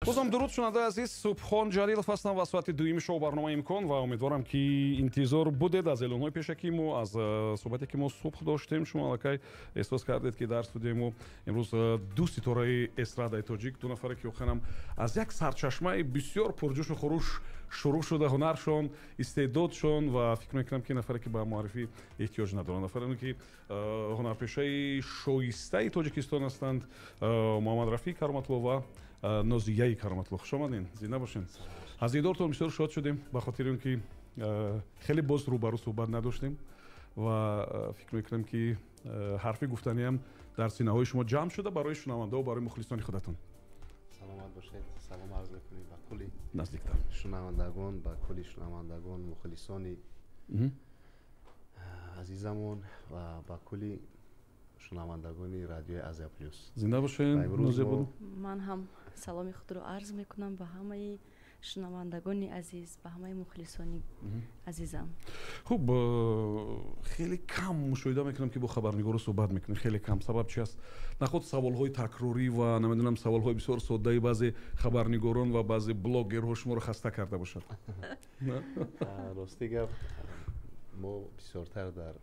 بازم درود شنونده عزیز، سبحان جلیلов ҳастам ва соати дуюми шоу барномаи имкон ва умедворам ки интизор будед аз эълонҳои пешакӣ мо аз суҳбате ки мо субҳ доштем. Шумо аллакай эҳсос кардед ки дар студияи мо имрӯз ду ситораи эстрадаи тоҷик, ду нафаре ки охирам аз як сарчашмаи бисёр пурҷӯшу хуруш шуруъ шуда ҳунаршон, истеъдодшон ва фикр мекунам ки нафаре ки ба муаррифӣ эҳтиёҷ надоранд. Нафаре ки ҳунарпешаи шоистаи Тоҷикистон ҳастанд, Муҳаммад Рафиқ Кароматло ва Нозияи Кароматло. Хуш омадин, зинда бошен. Аз дидортон бисёр шод шудем, ба хотири он ки хеле боз рӯбарӯ суҳбат надоштем ва фикр мекунам ки ҳарфи гуфтаниам дар синаҳои шумо ҷамъ шуда барои шунавандаҳо, барои мухлисони худатон. саломат бошед. салом арз мекунем ба кулли наздиктар шунавандагон, ба кулли шунавандагон, мухлисони азизамон ва ба кулли шунавандагони радиои Азия Плюс. Зинда бошен. ман ҳам саломи худро арз мекунам ба ҳамаи шунавандагони азиз, ба ҳамаи мухлисони азизам. хуб, хеле кам мушоҳида мекунам ки бо хабарнигоро суҳбат мекунем. хеле кам. Сабаб чи аст? Наход саволҳои такрорӣ ва намедонам саволҳои бисёр соддаи баъзе хабарнигорон ва баъзе блогерҳо шуморо хаста карда бошад. рости гап, мо бисёртар дар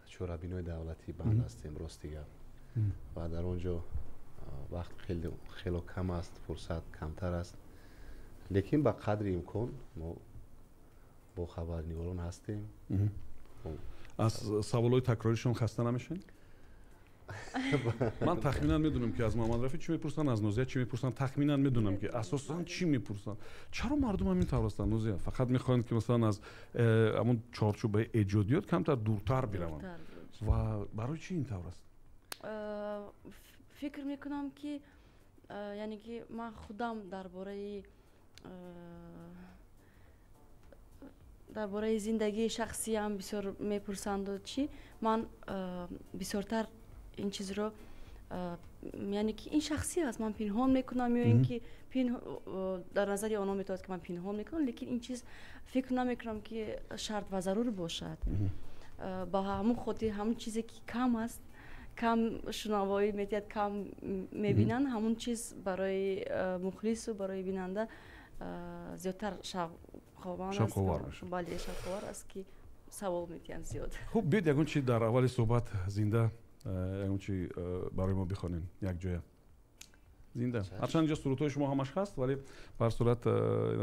чорабинои давлатӣ банд ҳастем. рости гап, ва дар он ҷо вақт хело кам аст, фурсат камтар аст, лекин ба қадри имкон мо бо хабарнигорон ҳастем. аз саволҳои такроришон хаста намешавед? ман тахминан медунам ки аз Муҳаммад Рафиқ чӣ мепурсанд, аз Нозия чӣ мепурсанд. Тахминан медунам ки асосан чӣ мепурсанд. чаро мардум ҳамин тавр ҳастанд? Нозия фақат мехоҳанд ки масалан аз ҳамон чорчӯбаи эҷодиёт камтар дуртар бираванд ва барои чӣ ин тавр аст? фикр мекунам ки яъне ки ман худам дар бораи зиндагии шахсиям бисёр мепурсанду чӣ, ман бисёртар ин чизро яъне ки ин шахсӣ аст, ман пинҳон мекунам ё ин ки дар назари онҳо метавонад ки ман пинҳон мекунам, лекин ин чиз фикр намекунам ки шарт ва зарур бошад. ба ҳамун хотир ҳамун чизе ки кам аст, кам шунавоӣ метиҳад, кам мебинанд, ҳамун чиз барои мухлису барои бинанда зиёдтар шавқовар аст ки савол метиҳанд зиёд. хуб, биёед ягон чи дар аввали суҳбат зинда ягон чи барои мо бихонем як ҷоя. зинда. ҳарчанд инҷо сурудҳои шумо ҳамаш ҳаст, вале ба ҳар сурат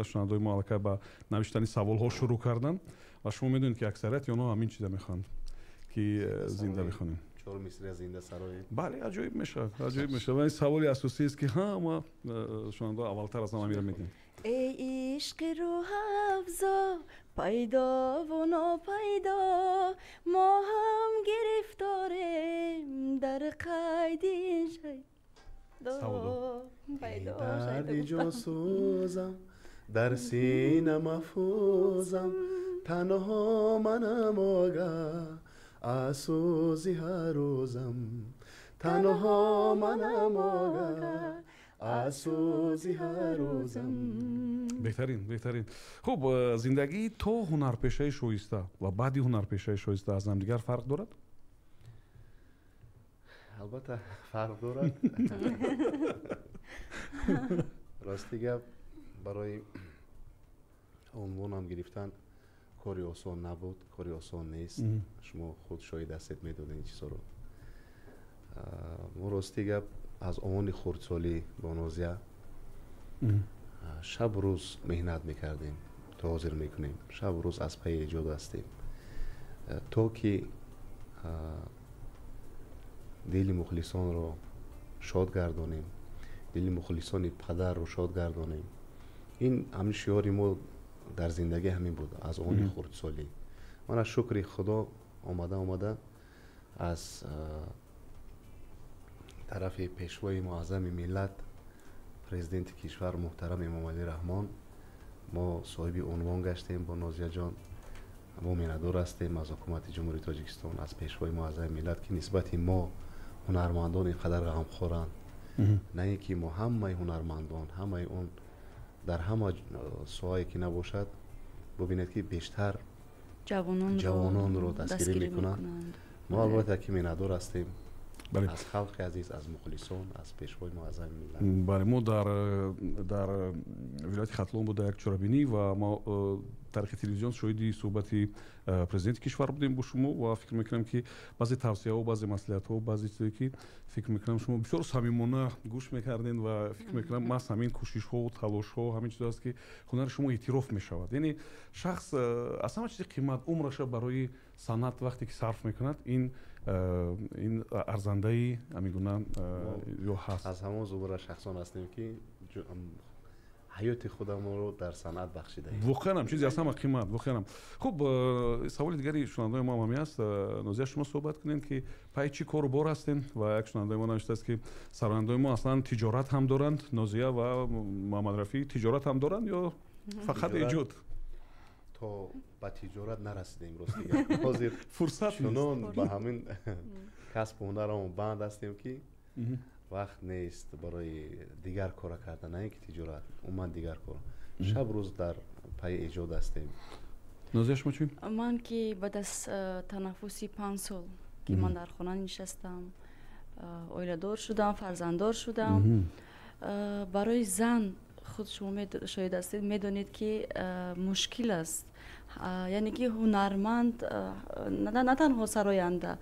шунавандаҳои мо аллакай ба навиштани саволҳо шурӯъ кардан ва шумо медонед ки аксарияти онҳо ҳамин чиза мехоҳанд ки зинда бихонем. чор мисри аз зинда сарои. бале, аҷоиб мешавад, аҷоиб мешавад. ин саволи асосиест ки ҳама шунавандаҳо аввалтар аз ҳама мебинем. эй ишқи рӯҳафзо пайдову нопайдо, мо ҳам гирифторем дар қайди дарди ҷосӯзам дар сина мафӯзам, танҳо манам огah аз сӯзи ҳар рӯзам, танҳо манам огah аз сӯзи ҳар рӯзам. беҳтарин. хуб, зиндагии то ҳунарпешаи шоиста ва баъди ҳунарпешаи шоиста аз ҳамдигар фарқ дорад? албатта фарқ дорад. рости гап, барои унвонам гирифтан кори осон набуд, кори осон нест. шумо худ шоҳид ҳастед, медонед ин чизҳоро. мо рости гап аз омони хурдсолӣ бо Нозия шабу рӯз меҳнат мекардем, то ҳозир мекунем. шабу рӯз аз пайи эҷод ҳастем, то ки дили мухлисонро шод гардонем, дили мухлисони падарро шод гардонем. ин ҳамин шиёри мо дар зиндагӣ ҳамин буд аз они хурдсолӣ. ман аз шукри худо омада аз тарафи пешвои муаззами миллат, президенти кишвар муҳтарам Эмомалӣ Раҳмон, мо соҳиби унвон гаштем. бо Нозия ҷон мо миннатдор ҳастем аз ҳукумати ҷумҳурии Тоҷикистон, аз пешвои муаззами миллат ки нисбати мо ҳунармандон ин қадар ғамхоранд. на ин ки мо ҳамаи ҳунармандон, ҳамаи он дар ҳама соҳае ки набошад, бубинед ки бештар ҷавононро дастгирӣ мекунанд. мо албатта ки миннатдор ҳастем. بله. از خلق عزیز، از مخلصون، از پیشوای معظم ملت. بله، ما در ولایت ختلان بوده یک چرابینی و ما در تلویزیون شاهدی صحبت پرزیدنت کشور بودیم با شما و فکر میکنم که بعضی توصیه ها و بعضی مصلحت ها و بعضی چیزایی که فکر میکنم شما بسیار صمیمانه گوش میکردین و فکر میکنم محض همین کوشش ها و تلاش ها همین چیزاست که هنر شما اعتراف میشود. یعنی شخص از همه چیز قیمت عمرش برای صنعت وقتی که صرف میکند این ارزنده ای میگونن یا هست. از همون زمره شخصان هستیم که حیات خودمون رو در صنعت بخشیده ایم. واقعا هم چیزی از همه قیمت. واقعا هم. خب سوال دیگری شنونده ما هم هست. نوزیه شما صحبت کنین که پای چی کار و بار هستین و یک شنونده ما نوشته است که سرانده ما اصلا تجارت هم دارند، نوزیه و محمد رفیع تجارت هم دارند یا فقط ایجاد؟ تا به تجارت نرسیدیم روز دیگه. حاضر فرصت چنان به همین کسب و هنرمون بند هستیم که وقت نیست برای دیگر کار کردن، نه اینکه تجارت من دیگر کار. شب روز در پای ایجاد هستیم. نوزیه شما چی؟ من که بعد از تنفسی 5 سال که من در خانه نشستم، اویله‌دار شدم، فرزنددار شدم. برای زن خود شما شاید هستید میدونید که مشکل است. یعنی که هنرمند نه تنها سراینده،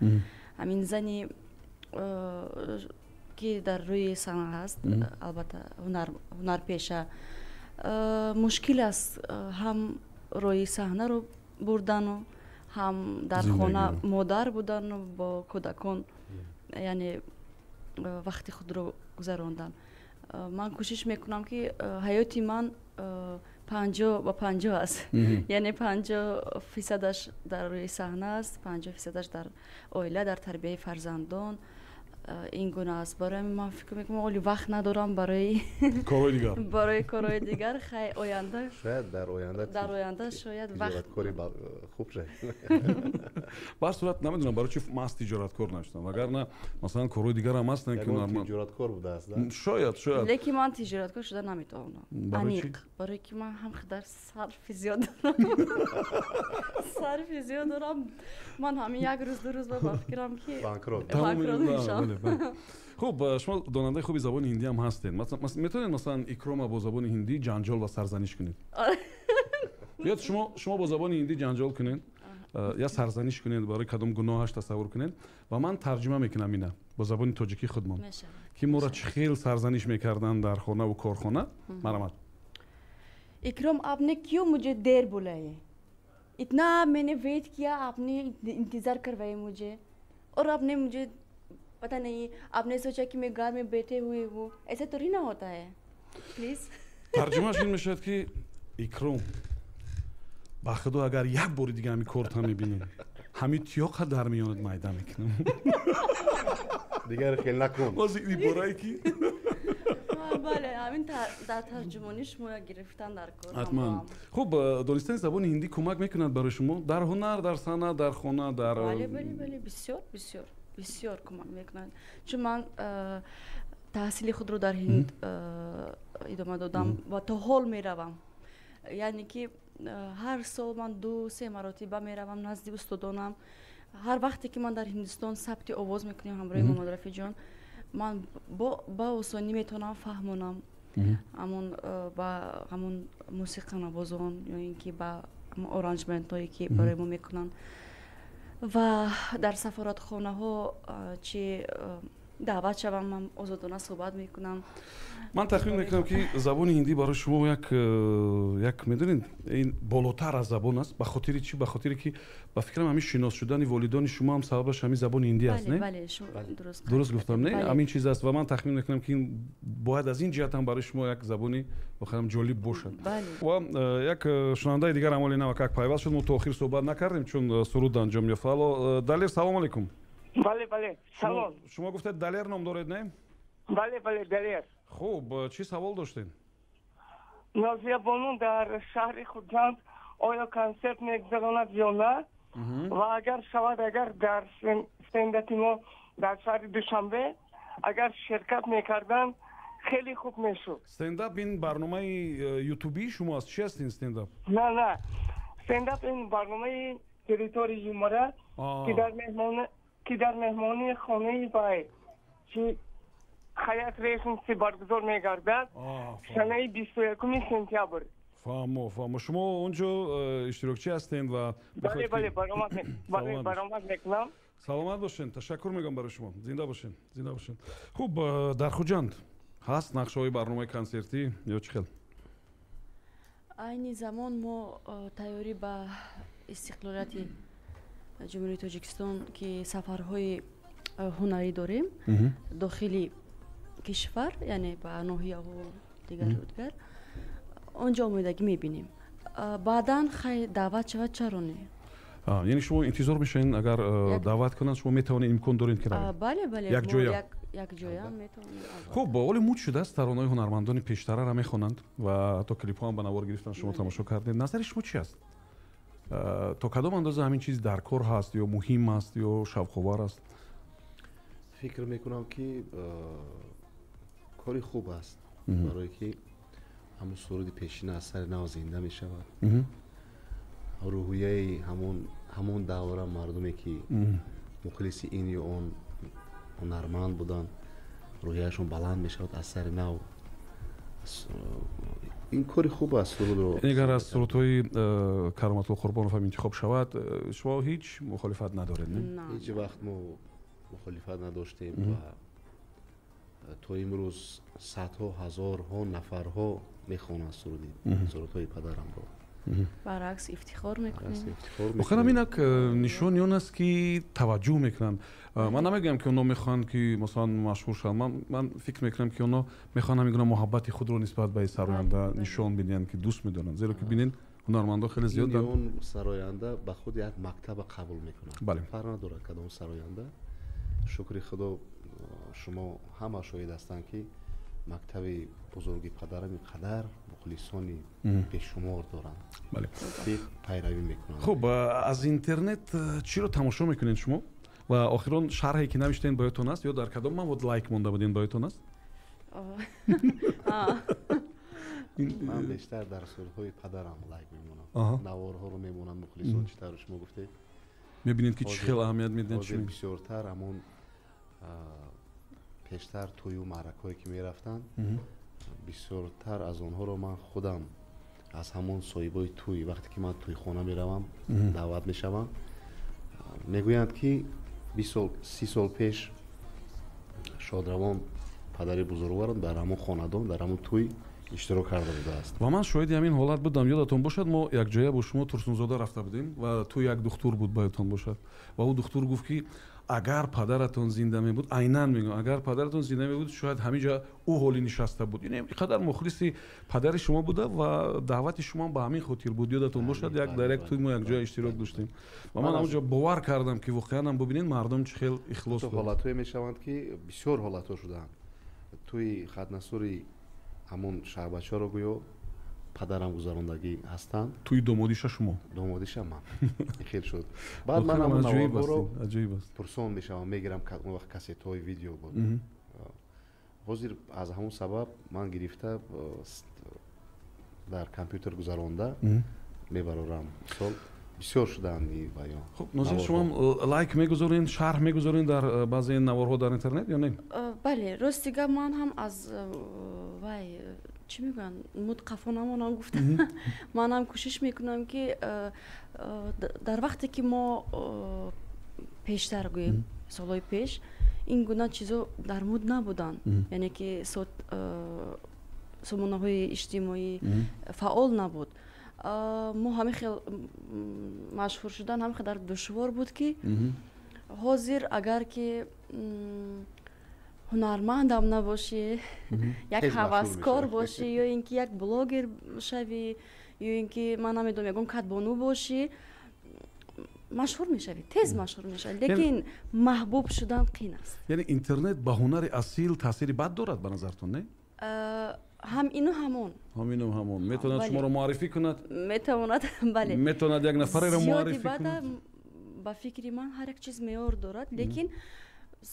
همین زنی که در روی صحنه هست، البته هنر پیشه مشکل است، هم روی صحنه رو بردن و هم در خانه مادر بودن و با کودکان یعنی وقتی خود رو گذراندن. من کوشش میکنم که حیاتی من 50-50 است. یعنی 50% در روی صحنه است، 50% در اویله، در تربیت فرزندان. این گونه است. برای من فکر میکنم ولی وقت ندارم برای کارهای دیگر. برای کارهای دیگر. خیلی آینده شاید در آینده شاید وقت کاری خوب شه. بر صورت نمیدونم برای چی ماست تجارت کار نشدم، اگر نه مثلا کارهای دیگر هم هستن که نرمال تجارت کار بوده است. شاید لیکن من تجارت کار شده نمیتونم. برای که من هم خدر صرف زیاد دارم. من همین یک روز دو روز با فکرم که بانکروت میشم. خب شما داننده خوبی زبان هندی هم هستین، مثلا میتونید مثلا اکرام با زبان هندی جنجال و سرزنش کنید؟ بیاد شما با زبان هندی جنجال کنید یا سرزنش کنید، برای کدام گناهش تصور کنید و من ترجمه میکنم اینا با زبان تاجیکی خودمون که ما را چه خیلی سرزنش میکردن در خانه و کارخانه. مرحمت. इकरम आपने क्यों मुझे देर बुलाए? इतना मैंने वेट किया, आपने इंतज़ार करवाए मुझे और आपने मुझे पता नहीं, आपने सोचा कि मैं घर में बैठे हुए हूँ. ऐसा तो नहीं ना होता है. प्लीज़. ترجمهش این میشد که اکرام با خدا اگر یک بار دیگه همین کارت هم میبینیم همین تیاق در میاند مایده میکنم دیگر خیلی نکن. باز این برای کی؟ بله همین در ترجمانیش ما گرفتن در کار. حتما. خب دانستن زبان هندی کمک میکند برای شما در هنر، در صنعت، در خانه، در بله بسیار کمک میکند. چون من تحصیل خود رو در هند ادامه دادم و تا حال میروم. یعنی که هر سال من 2-3 مرتبه میروم نزد استادانم. هر وقتی که من در هندوستان ثبت آواز میکنم همراه محمد رفیع جان، من با آسانی میتونم فهمونم همون موسیقی نوازان یا اینکه با آرنجمنت هایی که برای ما میکنن و در سفارت خانه ها چه دعوت شوم من آزادانه صحبت میکنم. من تخمین میکنم که زبان هندی برای شما یک میدونید این بالاتر از زبان است. به خاطر چی؟ به خاطر که با فکرم همین شناس شدن والدین شما هم سببش همین زبان هندی است. نه؟ بله درست گفتم نه؟ همین چیز است و من تخمین میکنم که این باید از این جهت هم برای شما یک زبانی بخوام جالب باشد. و یک شنونده دیگر عملی نو як پیوست شد، ما تا آخر صحبت نکردیم چون سرود انجام یافت. دلیر سلام علیکم. بله سلام. شما گفتید دلیر نام دارید نه؟ بله دلیر. خب چی سوال داشتین؟ نازیه بانو در شهر خودجان آیا کنسرت میگذراند یا نه؟ و اگر شود اگر در سندت ما در شهر دوشنبه اگر شرکت میکردن خیلی خوب میشد. استنداپ این برنامه یوتیوبی شماست؟ چی هست این استنداپ؟ نه استنداپ این برنامه تریتوری یومره که در مهمانی خانه بای چی حیات ریشنسی برگزار میگردد سنه 21 سپتامبر. فهمو شما اونجا اشتراکچی هستین و بله برآمد میکنم. سلامت باشین. تشکر میگم برای شما. زنده باشین. خوب در خوجند هست نقشه‌های برنامه کنسرتی یا چه خیلی؟ айни замон мо тайёрӣ ба истиқлолияти ҷумҳурии тоҷикистон ки сафарҳои ҳунарӣ дорем дохили кишвар яъне ба ноҳияҳо дигар онҷо омодагӣ мебинем. баъдан хай даъват шавад чаро не? яъне шумо интизор мешавед агар даъват кунанд шумо метавонед имкон доред ки равед? бале якҷоям метавонем. хуб оли муд шудааст таронаҳои ҳунармандони пештараро мехонанд ва ҳатто клипҳоам ба навор гирифтан шумо тамошо кардед. назари шумо чӣ аст? то кадом андоза ҳамин чиз дар кор ҳаст ё муҳим аст ё шавқовар аст? фикр мекунам ки кори хуб аст барое ки ҳамун суруди пешина аз сари нав зинда мешавад. рӯҳияи ҳамон давра мардуме ки мухлиси ин ё он ҳунарманд буданд рӯҳияшон баланд мешавад аз сари нав. ин кори хуб аст сурудро агар аз сурудҳои кароматулло қурбонов ҳам интихоб шавад шумо ҳеҷ мухолифат надоред? ҳеҷ вақт мо мухолифат надоштем ва то имрӯз садҳо ҳазорҳо нафарҳо мехонанд сурудҳои падарамро. баръакс ифтихор мекунем. охир ҳаминак нишони он аст ки таваҷҷӯҳ мекунанд. ман намегӯям ки онҳо мехоҳанд ки масалан машҳур шаванд. ман фикр мекунам ки онҳо мехоҳанд ҳамин гуна муҳаббати худро нисбат ба сароянда нишон бидиҳанд ки дӯст медоранд. зеро ки бинед ҳунармандон хеле зиёд он сароянда ба худ як мактаба қабул мекунад. фарқ надорад кадом сароянда. шукри худо шумо ҳама шоҳид ҳастанд ки мактаби бузурги падарам инқадар мухлисони бешумор доранд ки пайравӣ мекунанд. хуб аз интернет чиро тамошо мекунед шумо ва охирон шарҳе ки навиштаен ба ёдтон аст ё дар кадом мавод лайк монда будин ба ёдтон аст? ман бештар дар сурудҳои падарам лайк мемонам. наворҳоро мемонам мухлисон чӣ тавр шумо гуфтед мебинед ки чӣ хел аҳамият медиҳанд. ҳозир бисёртар ҳамон пештар тӯю маъракҳое ки мерафтанд бисёртар аз онҳоро ман худам аз ҳамон соҳибои тӯй вақте ки ман тӯйхона меравам даъват мешавам мегӯянд ки 30 сол пеш шодравон падари бузургварам дар ҳамон хонадон дар ҳамон тӯй иштирок карда будааст ва ман шоҳиди ҳамин ҳолат будам. ёдатон бошад мо якҷоя бо шумо турсунзода рафта будем ва ту як духтур буд ба ёдтон бошад ва ӯ духтур гуфт ки агар падаратон зинда мебуд айнан мегӯям агар падаратон зинда мебуд шояд ҳамин ҷа ӯ ҳолӣ нишаста буд. ин қадар мухлиси падари шумо буда ва даъвати шумо ба ҳамин хотир буд. ёдатон бошад як дар як тӯй мо якҷоя иштирок доштем ва ман ҳамонҷа бовар кардам ки воқеан ам бубинед мардум чӣ хел ихлос доранд. ҳолатҳое мешаванд ки бисёр ҳолатҳо шудаанд. тӯи хатнасури ҳамон шаҳрбачаро гӯё падарам гузарондагӣ ҳастанд. тӯи домодиша шумо? домодиша ман хел шуд. баъд ман ҳамон наворҳоро пурсон мешавам мегирам он вақт кассетаҳои видео буд. ҳозир аз ҳамон сабаб ман гирифта дар компютер гузаронда мебарорам. мисол бисёр шудаанд ин баён. хуб нозир шумо лайк мегузоред шарҳ мегузоред дар баъзе наворҳо дар интернет ё не? бале рости гап ман ҳам аз вай чӣ мегӯянд мутқафо намонам гуфта ман ҳам кӯшиш мекунам ки дар вақте ки мо пештар гӯем солҳои пеш ин гуна чизо дар муд набуданд. яъне ки сомонаҳои иҷтимоӣ фаъол набуд. мо ҳамин хел машҳур шудан ҳамин қадар душвор буд ки ҳозир агар ки ҳунармандам набошӣ як ҳаваскор бошӣ ё ин ки як блогер шавӣ ё ин ки ман намедонам ягон катбону бошӣ машҳур мешавӣ тез машҳур мешавӣ лекин маҳбуб шудан қин аст. яъне интернет ба ҳунари асил таъсири бад дорад ба назартон не? ҳам ину ҳамон метавонад шуморо муаррифӣ кунад? метавонад бале метавонад як нафареро муаррифӣ кунад? ба фикри ман ҳар як чиз меъёр дорад лекин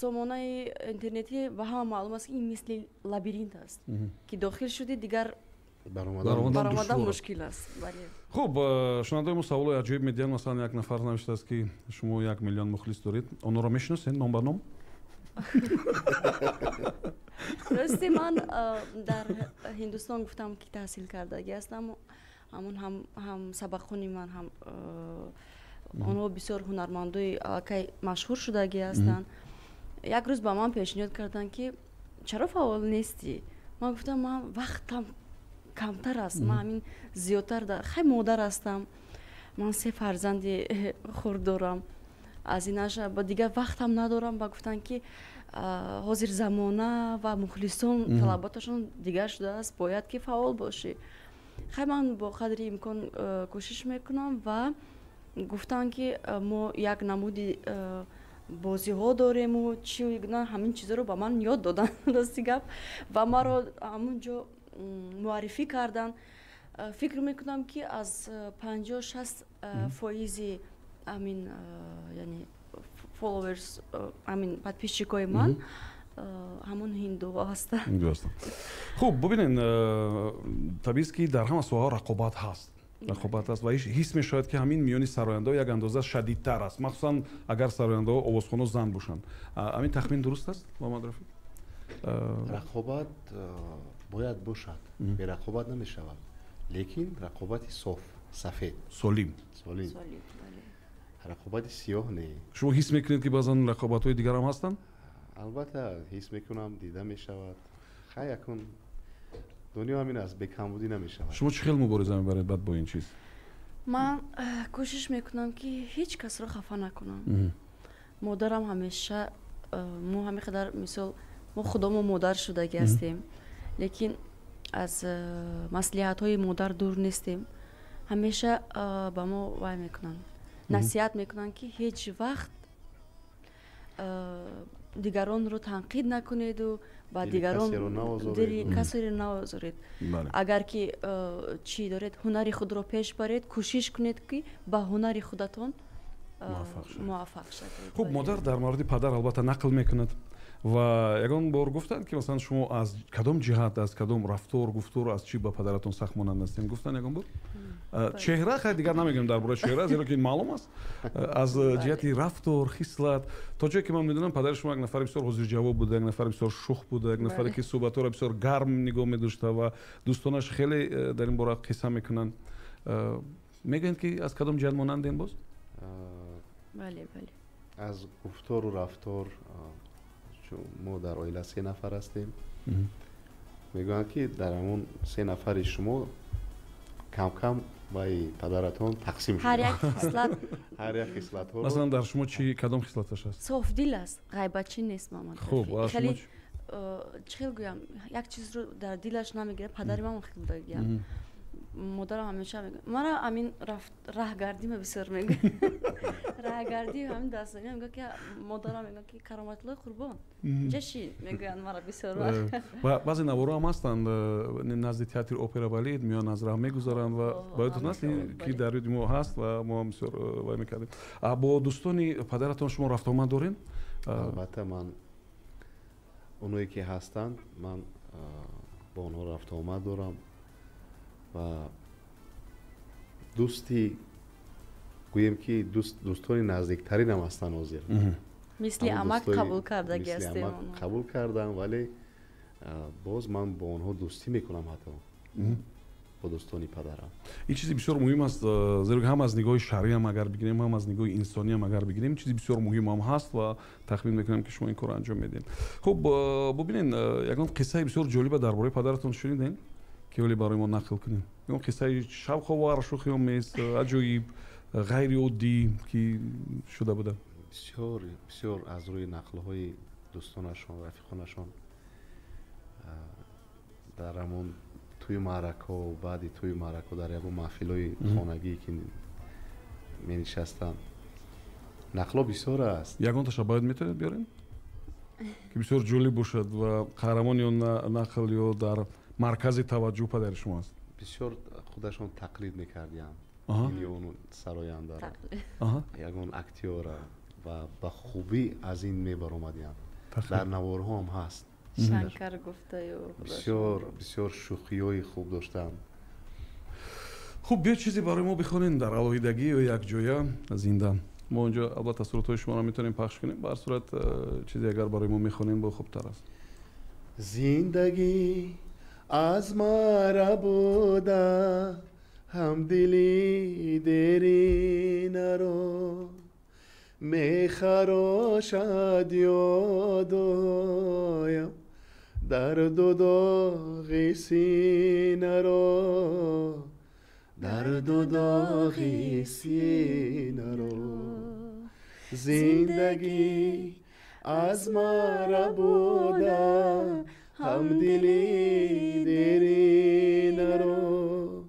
сомонаи интернетӣ ба ҳама маълум аст ки ин мисли лабиринт аст ки дохил шуди дигар баромадан мушкил аст. хуб шунавандаои мо саволои аҷоиб медиҳанд. масалан як нафар навиштааст ки шумо 1 миллион мухлис доред. онҳоро мешиносед ном ба ном? راستی من در هندوستان گفتم که تحصیل کردگی هستم. همون هم سبقخونی من هم آنها بسیار هنرمندای که مشهور شدگی هستند. یک روز با من پیشنهاد کردن که چرا فعال نیستی؟ من گفتم من وقتم کمتر است، من همین زیادتر در خیلی مادر هستم، من 3 فرزند خرد دارم، از ایناش با دیگه وقتم ندارم. با گفتن که حاضر زمانه و مخلصان طلباتشون دیگه شده است، باید که فعال باشی. خیلی من با قدر امکان کوشش میکنم و گفتن که ما یک نمودی بازی ها داریم و چی نه، همین چیزا رو با من یاد دادن راستی گپ و ما رو همونجا معرفی کردن. فکر میکنم که از 50-60% همین یعنی فالوورز همین подписчикای من همون هندو هستن. خوب ببینین طبیعی است که در همه سوها رقابت هست. رقابت است و حس میشود که همین میانی سراینده یک اندازه شدیدتر است، مخصوصا اگر سراینده آوازخوان زن باشند. همین تخمین درست است محمد رفیق؟ رقابت باید باشد، به رقابت نمیشود، لیکن رقابت صاف سفید سالم. رقابت سیاه نه. شما حس میکنید که بعضا رقابت های دیگر هم هستند؟ البته حس میکنم، دیده میشود. خیلی کن دنیا همین است، به کمبودی نمیشود. شما چه خیلی مبارزه میبرید بعد با این چیز؟ من کوشش میکنم که هیچ کس رو خفه نکنم. مادرم همیشه ما همین قدر مثال ما خودمون مادر شدگی هستیم، لیکن از مصلحت های مادر دور نیستیم. همیشه با ما وای میکنن، نصیحت میکنن که هیچ وقت دیگران رو تنقید نکنید و با دیگران دل کسی رو نوازارید. اگر که چی دارید هنری خود رو پیش برید، کوشش کنید که با هنری خودتون موفق شد. خب مادر در مورد پدر البته نقل میکند و یگان بار گفتند که مثلا شما از کدام جهت، از کدام رفتار گفتار از چی با پدرتون سخت مانند هستین؟ گفتن یگان بار چهره خیلی دیگر نمیگم درباره چهره، زیرا که این معلوم است. از جهت رفتار، خصلت، تا جایی که من میدونم پدر شما یک نفر بسیار حاضر جواب بوده، یک نفر بسیار شوخ بوده، یک نفری که صحبت‌ها را بسیار گرم نگاه می‌داشته و دوستانش خیلی در این باره قصه میکنن. میگن که از کدام جهت مانند این باز؟ بله. از گفتار و رفتار، چون ما در عائله 3 نفر هستیم، میگن که در همون 3 نفر شما کم کم با پدرتون تقسیم شده. هر یک خصلت ها. مثلا در شما چی کدام خصلتش است؟ صاف دل است، غیبتچی نیست محمد. خوب خیلی چه گویم، یک چیز رو در دلش نمیگیره. پدر من خیلی بگم، مادرم همیشه میگه، من همین راهگردی بسیار میگه. راهگردی همین داستانی میگه که مادرم میگه که کرامت الله قربان جشی میگن مرا بسیار. و بعضی نوارا هم هستند نزد تئاتر اپرا بالید میان از راه میگذارند و باید نست که در ما هست و ما بسیار وای میکردیم. با دوستانی پدرتون شما رفت آمد دارین؟ البته من اونایی که هستند من با اونها رفت آمد دارم و دوستی گویم که دوستانی نزدیکترین هم هستن حاضر. مثل عمک قبول کردگی هستیم. قبول کردم، ولی باز من با اونها دوستی میکنم، حتی با دوستانی پدرم. این چیزی بسیار مهم است، زیرا هم از نگاه شرعی هم اگر بگیریم، هم از نگاه انسانی هم اگر بگیریم، چیزی بسیار مهم هم هست و تخمین میکنم که شما این کار انجام میدین. خب ببینین یگان قصه بسیار جالب درباره پدرتون شنیدین که ولی برای ما نقل کنین؟ اون قصه شوق و شوخی است، عجیب، غیر عادی که شده بوده. بسیار از روی نقل های دوستانشون، رفیقانشون در همون توی معرکه و بعد توی معرکه در یک محفل های خانگی که می نشستن، نقل بسیار است. یگان تاشا باید میتونید بیارین که بسیار جالب باشد و قهرمان یا نقل یا در مرکز توجه پدر شما است. بسیار خودشون تقلید میکردیم، این اون سراینده را، یگان اکتیور و با خوبی از این میبر اومدیم. در نوارها هم هست. شنکر گفته بسیار شوخی های خوب داشتن. خب بیا چیزی برای ما بخونین در علایدگی و یک جویا زنده ما اونجا البته سرودهای شما رو میتونیم پخش کنیم. به هر صورت چیزی اگر برای ما میخونین با خوبتر است. زندگی از مرا بوده هم دلی دیرین رو میخراشد یادایم درد و داغی سینه رو درد و داغی سینه رو زندگی از مرا بوده هم دلی دیرین رو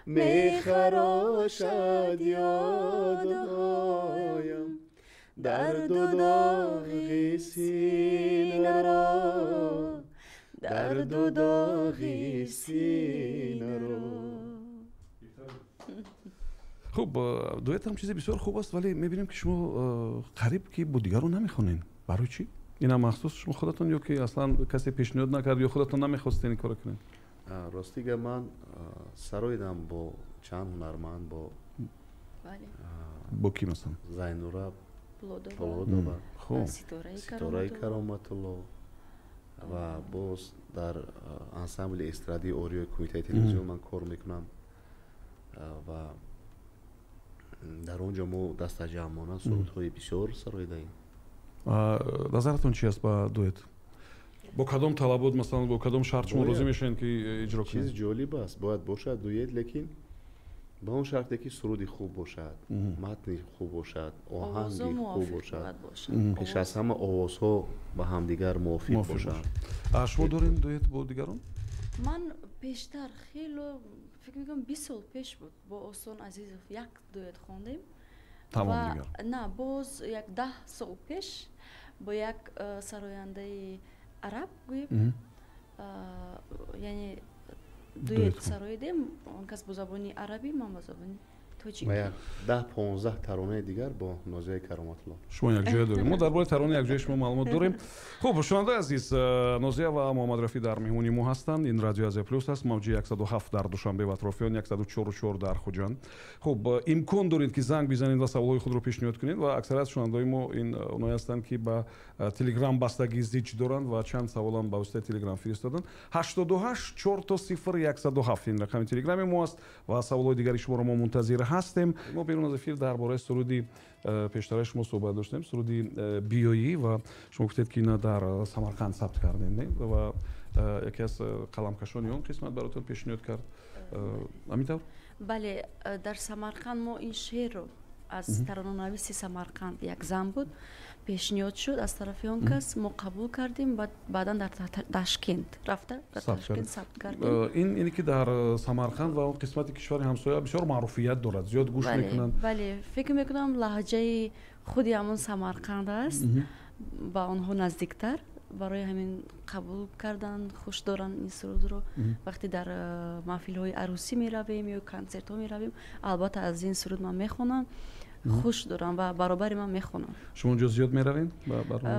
میخراشد یادایم درد و داغی سینه رو درد و داغی سینه رو. خب دویت هم چیزی بسیار خوب است، ولی میبینیم که شما قریب که با دیگران نمیخونین. برای چی؟ اینا مخصوص شما خودتون یا که اصلا کسی پیشنهاد نکرد یا خودتون نمیخواستین این کارو کنین؟ راستیگه من سرویدم با چند هنرمند با کی مثلا؟ زینورا پولودوبا خب ستاره کرامت الله و باز در انسامبل استرادی اوریو کمیته تلویزیون من کار میکنم و در اونجا ما دست جمعانه سرودهای بسیار سرویدیم. نظرتون چی است با دویت؟ با کدام طلبات مثلا با کدام شرط شما راضی میشین که اجرا کنید؟ چیز جالب است، باید باشد دویت، لیکن با اون شرطی که سرودی خوب باشد، متنی خوب باشد، آهنگی خوب باشد، پیش از همه آوازها با همدیگر موافق باشد. شما دارین دویت با دیگران؟ من پیشتر خیلی فکر میکنم 20 سال پیش بود با استان عزیزوف یک دویت خوندیم. تمام دیگر؟ نه، باز یک 10 سال پیش با یک سراینده عرب گوییم، یعنی دویت سراییدیم، اون کس با زبانی عربی، من با زبانی توجیکی. و یک 10-15 ترانه دیگر با نازیه کرامت الله. شما یک جای داریم. ما درباره ترانه یک جای شما معلومات داریم. خب شنونده عزیز، نازیه و محمد رفیع در مهمونی ما هستند. این رادیو از پلوس است. موج 107 در دوشنبه و اطرافیان، 104 در خوجند. خب امکان دارید که زنگ بزنید و سوالای خود رو پیشنهاد کنید و اکثریت شنوندای ما این اونایی هستند که با تلگرام بستگی زیچ دارند و چند سوال هم با واسطه تلگرام فرستادن. 88 4 107 این رقم تلگرام ما است و سوالای دیگری شما رو ما منتظر هستیم. ما بیرون از افیر درباره سرودی پیشتر شما صحبت داشتیم، سرودی بیایی و شما گفتید که اینا در سمرقند ثبت کردین و یکی از قلمکشان اون قسمت براتون پیشنهاد کرد. همینطور؟ بله، در سمرقند ما این شعر رو از ترانه‌نویس سمرقند یک زن بود پیشنهاد شد از طرف اون کس، ما قبول کردیم و بعدا در تاشکند رفته در تاشکند ثبت کردیم. اینی که در سمرقند و اون قسمت کشور همسایه بسیار معروفیت دارد، زیاد گوش میکنن. بله، فکر میکنم لهجه خودی همون سمرقند است، با اونها نزدیکتر، برای همین قبول کردن، خوش دارن این سرود رو. وقتی در محفل های عروسی می رویم یا کنسرت ها می رویم، البته از این سرود من میخونم، خوش دارم و برابری من میخونم. شما اونجا زیاد میروین؟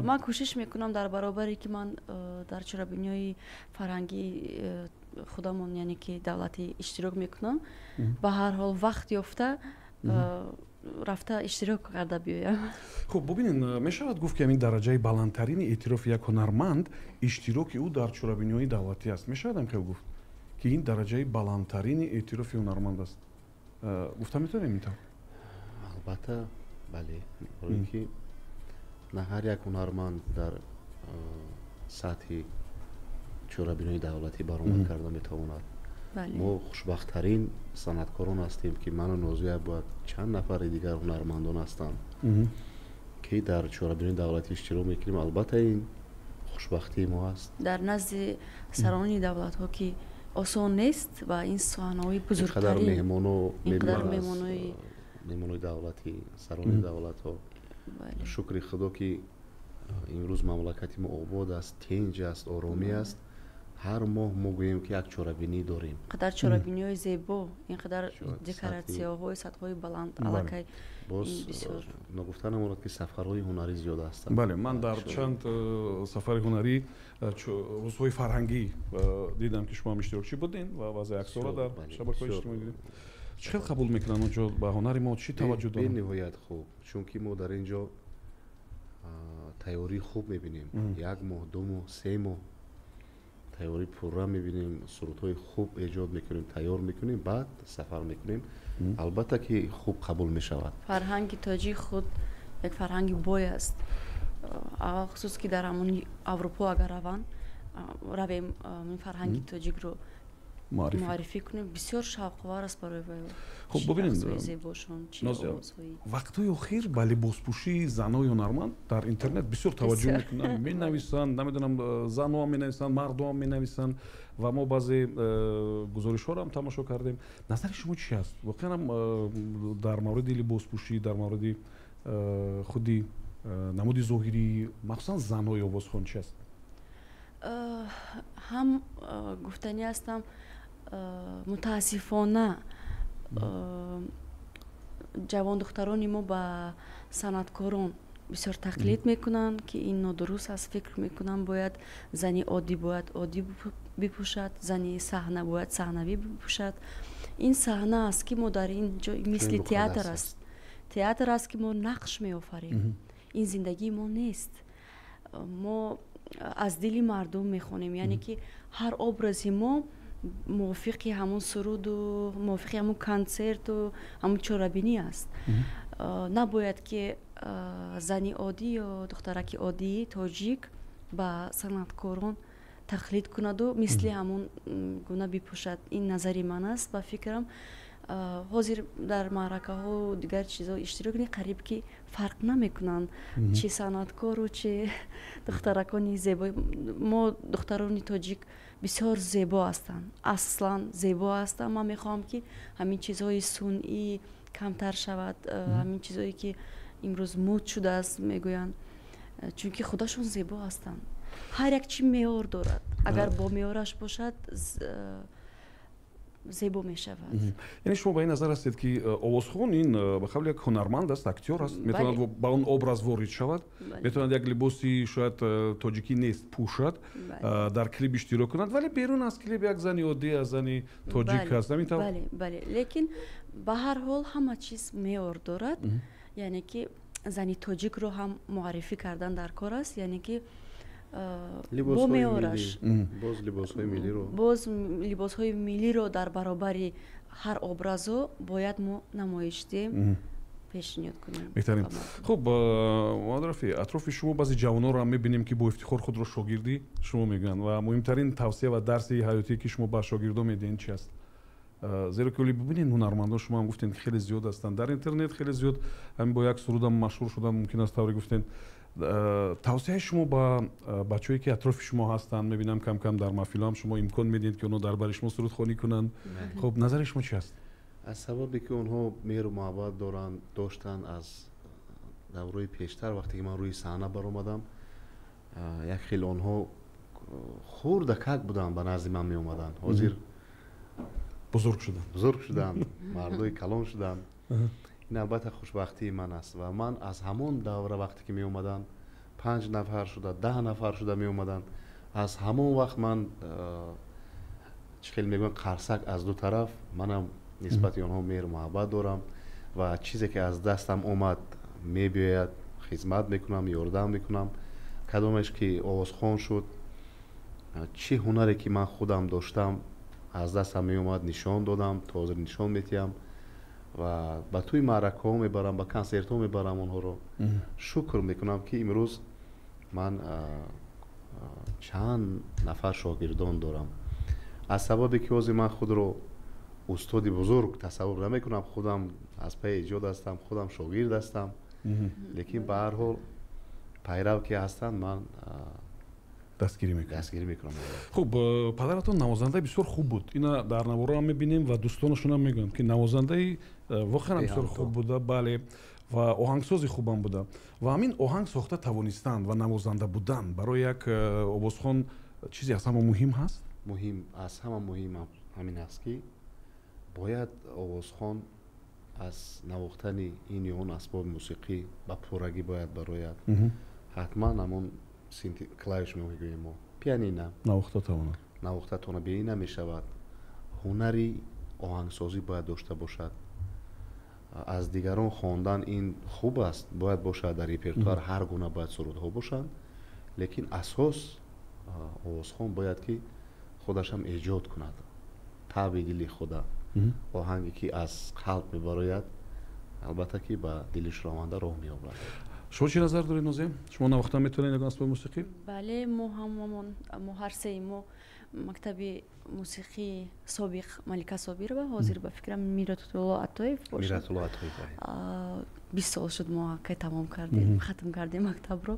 من کوشش میکنم در برابری که من در چرابینیای فرهنگی خودمون یعنی که دولتی اشتراک میکنم، به هر حال وقت یافته رفته اشتراک کرده بیایم. خب ببینین، میشود گفت که این درجه بلندترین اعتراف یک هنرمند اشتراک او در چرابینیای دولتی است. میشود هم که گفت که این درجه بلندترین اعتراف هنرمند است. گفتم میتونیم اینطور؟ البته بله، برای که نه هر یک هنرمند در سطح چرابینیای دولتی برآمد کرده میتواند. ما خوشبخت‌ترین صنعتکاران هستیم که من و نازیه باید چند نفر دیگر هنرمندان هستند که در چرابینیای دولتی اشتراک میکنیم. البته این خوشبختی ما است. در نزد سران دولت ها که آسان نیست و این سحنه‌های بزرگترین مهمانای دولتی، سران دولت ها، شکر خدا که امروز مملکت ما آباد است، تنج است، آرامی است. هر ماه ما گوییم که یک چرابینی داریم. قدر چرابینی های زیبا، اینقدر دکوراسیون های سطح های بلند علاقه باز نگفتن امارات که سفرهای هنری زیاد هستند. بله، من در چند سفر هنری روزهای فرهنگی دیدم که شما هم اشتراکچی بودین و وضع عکس‌ها در شبکه‌های اجتماعی دیدیم. چه قبول میکنن اونجا با هنر ما چی توجه به دارن؟ نهایت خوب، چون که ما در اینجا تئوری خوب میبینیم. یک ماه، 2 ماه، 3 ماه تئوری پورا میبینیم، سرودهای خوب ایجاد میکنیم، تیار میکنیم، بعد سفر میکنیم. البته که خوب قبول میشود. فرهنگ تاجیک خود یک فرهنگ بوی است. خصوص که در همون اروپا اگر رویم این فرهنگ تاجیک رو معرفی کنیم، بسیار شوق‌آور است برای خب ببینید وقت‌های اخیر با لباسپوشی زنای هنرمند در اینترنت بسیار توجه میکنن، مینویسن، نمیدونم زن‌ها مینویسن، مردها مینویسن و ما بعضی گزارش‌ها رو هم تماشا کردیم. نظر شما چی است؟ واقعا در مورد لباسپوشی، در مورد خودی نمود ظاهری مخصوصا زنای آوازخوان چی است؟ هم گفتنی هستم متاسفانه جوان دخترانی ما با صنعتکاران بسیار تقلید میکنن که این نادرست است. فکر میکنن باید زنی عادی باید عادی بپوشد، زنی صحنه باید صحنوی بپوشد. این صحنه است که ما در این جای مثل تئاتر است. تئاتر است که ما نقش میآفریم. این زندگی ما نیست. ما از دل مردم میخونیم، یعنی که هر ابرازی ما موافقی همون سرود و موافقی همون کنسرت و همون چورابینی است. نباید که زنی عادی یا دخترک عادی تاجیک با صنعتکاران تقلید کند و مثل همون گونه بپوشد. این نظری من است و فکرم حاضر در معرکه ها و دیگر چیزا اشتراک کنی قریب که فرق نمیکنن چه صنعتکار و چه دخترکانی زیبا. ما دخترانی تاجیک بسیار زیبا هستند، اصلا زیبا هستند. من میخوام که همین چیزهای صنعی کمتر شود، همین چیزهایی که امروز مد شده است میگویند، چون که خودشون زیبا هستند. هر یک چی معیار دارد، اگر با معیارش باشد زیبا می شود. یعنی شما به این نظر هستید که آوازخوان این به قبل یک هنرمند است، اکتور است، میتواند با اون ابراز وارد شود، میتواند یک لباسی شاید تاجیکی نیست پوشد، در کلیپ اشتراک کند، ولی بیرون از کلیپ یک زنی عادی از زنی تاجیک است. بله، لیکن به هر حال همه چیز معیار دارد. یعنی که زنی تاجیک رو هم معرفی کردن در کار است، یعنی که با میارش باز لباس‌های ملی رو در برابر هر ابرازو باید ما نمایش دیم، پیشنهاد کنیم. بهترین. خب محمد رفیع، اطراف شما بعضی جوان‌ها رو هم می‌بینیم که با افتخار خود رو شاگردی شما میگن و مهمترین توصیه و درسی حیاتی که شما به شاگردان میدین چی است؟ زیرا که ببینید هنرمندان شما هم گفتین خیلی زیاد هستند در اینترنت، خیلی زیاد همین با یک سرود هم مشهور شدن، ممکن است طوری گفتین. توصیه شما با بچه‌ای که اطراف شما هستند، میبینم کم کم در محفل‌ها هم شما امکان میدید که اونها درباره شما سرود خوانی کنند. خب نظر شما چی است؟ از سببی که اونها مهر و محبت داشتن از دوره‌ی پیشتر، وقتی که من روی صحنه برآمدم، یک خیلی اونها خورده کک بودن، به نزد من می اومدن، حاضر بزرگ شدن مردای کلان شدن. این البته خوشبختی من است و من از همون دوره وقتی که می اومدن 5 نفر شده، 10 نفر شده می اومدن، از همون وقت من خیلی میگم قرصک از دو طرف، منم نسبت اونها مهر محبت دارم و چیزی که از دستم اومد میباید خدمت میکنم، یاردم میکنم. کدامش که آوازخوان شد، چه هنری که من خودم داشتم از دستم می اومد نشان دادم، تازه نشان میتیم و با توی معرکه ها میبرم، با کنسرت ها میبرم اونها رو. شکر میکنم که امروز من چند نفر شاگردان دارم. از سببی که از من خود رو استاد بزرگ تصور نمیکنم، خودم از پی ایجاد هستم، خودم شاگرد هستم، لیکن به هر حال پیرو که هستن من دستگیری میکنم. خب پدرتون نوازنده بسیار خوب بود، اینا در نوارا هم میبینیم و دوستانشون هم میگن که نوازنده واقعا بسیار خوب بوده، بله، و آهنگسازی خوبم بوده و همین آهنگ ساخته توانستند و نوازنده بودن برای یک آوازخوان چیزی از همه مهم هست. مهم از همه مهم همین است که باید آوازخوان از نواختن این یا اون اسباب موسیقی با پورگی باید برایت حتما همون کلاویش میگوییم ما پیانینا نواخته تونه بی نمی شود. هنری آهنگسازی باید داشته باشد. از دیگران خواندن این خوب است، باید باشد در رپرتوار هر گونه باید سرودها باشند، لیکن اساس آوازخوان باید که خودش هم ایجاد کند طبع دل خدا. آهنگی که از قلب میبراید البته که به دلش روانده راه می‌یابد. شما چی نظر دارید نازیه؟ شما نوقتا میتونید نگاه اسباب موسیقی؟ بله ما هر سه ما مکتب موسیقی سابق ملکه صابر و حاضر به فکرم میرات الله عطایف باشه. میرات الله عطایف 20 سال شد ما که تمام کردیم ختم کردیم مکتب رو.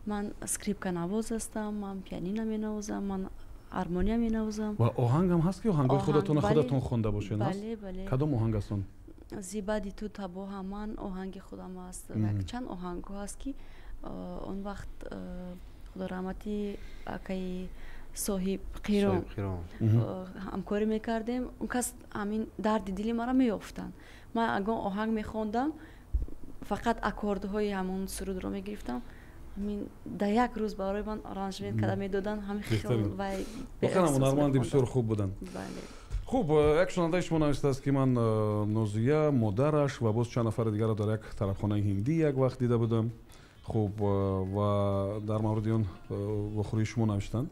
من اسکریپکا نواز هستم، من پیانینو مینوازم، من هارمونیم مینوازم. و آهنگ هم هست که آهنگای خودتون خونده باشین؟ بله بله. کدام آهنگ هستن؟ زیبادی تو تبا همان آهنگ خودم است. یک چند آهنگ هست که اون وقت خدا رحمتی اکی صاحب قیرام همکاری میکردیم. اون کس همین درد دلی مرا میافتن. من اگه آهنگ میخوندم فقط اکوردهای همون سرود رو میگرفتم. همین در یک روز برای من آرانجمنت کرده میدادن. همین خیلی وای واقعا هنرمندی بسیار خوب بودن. بله. خوب یک شنونده شما نوشته است که من نازیه مادرش و باز چند نفر دیگر را در یک طرفخانه هندی یک وقت دیده بودم. خوب و در مورد اون بخوری شما نوشتن.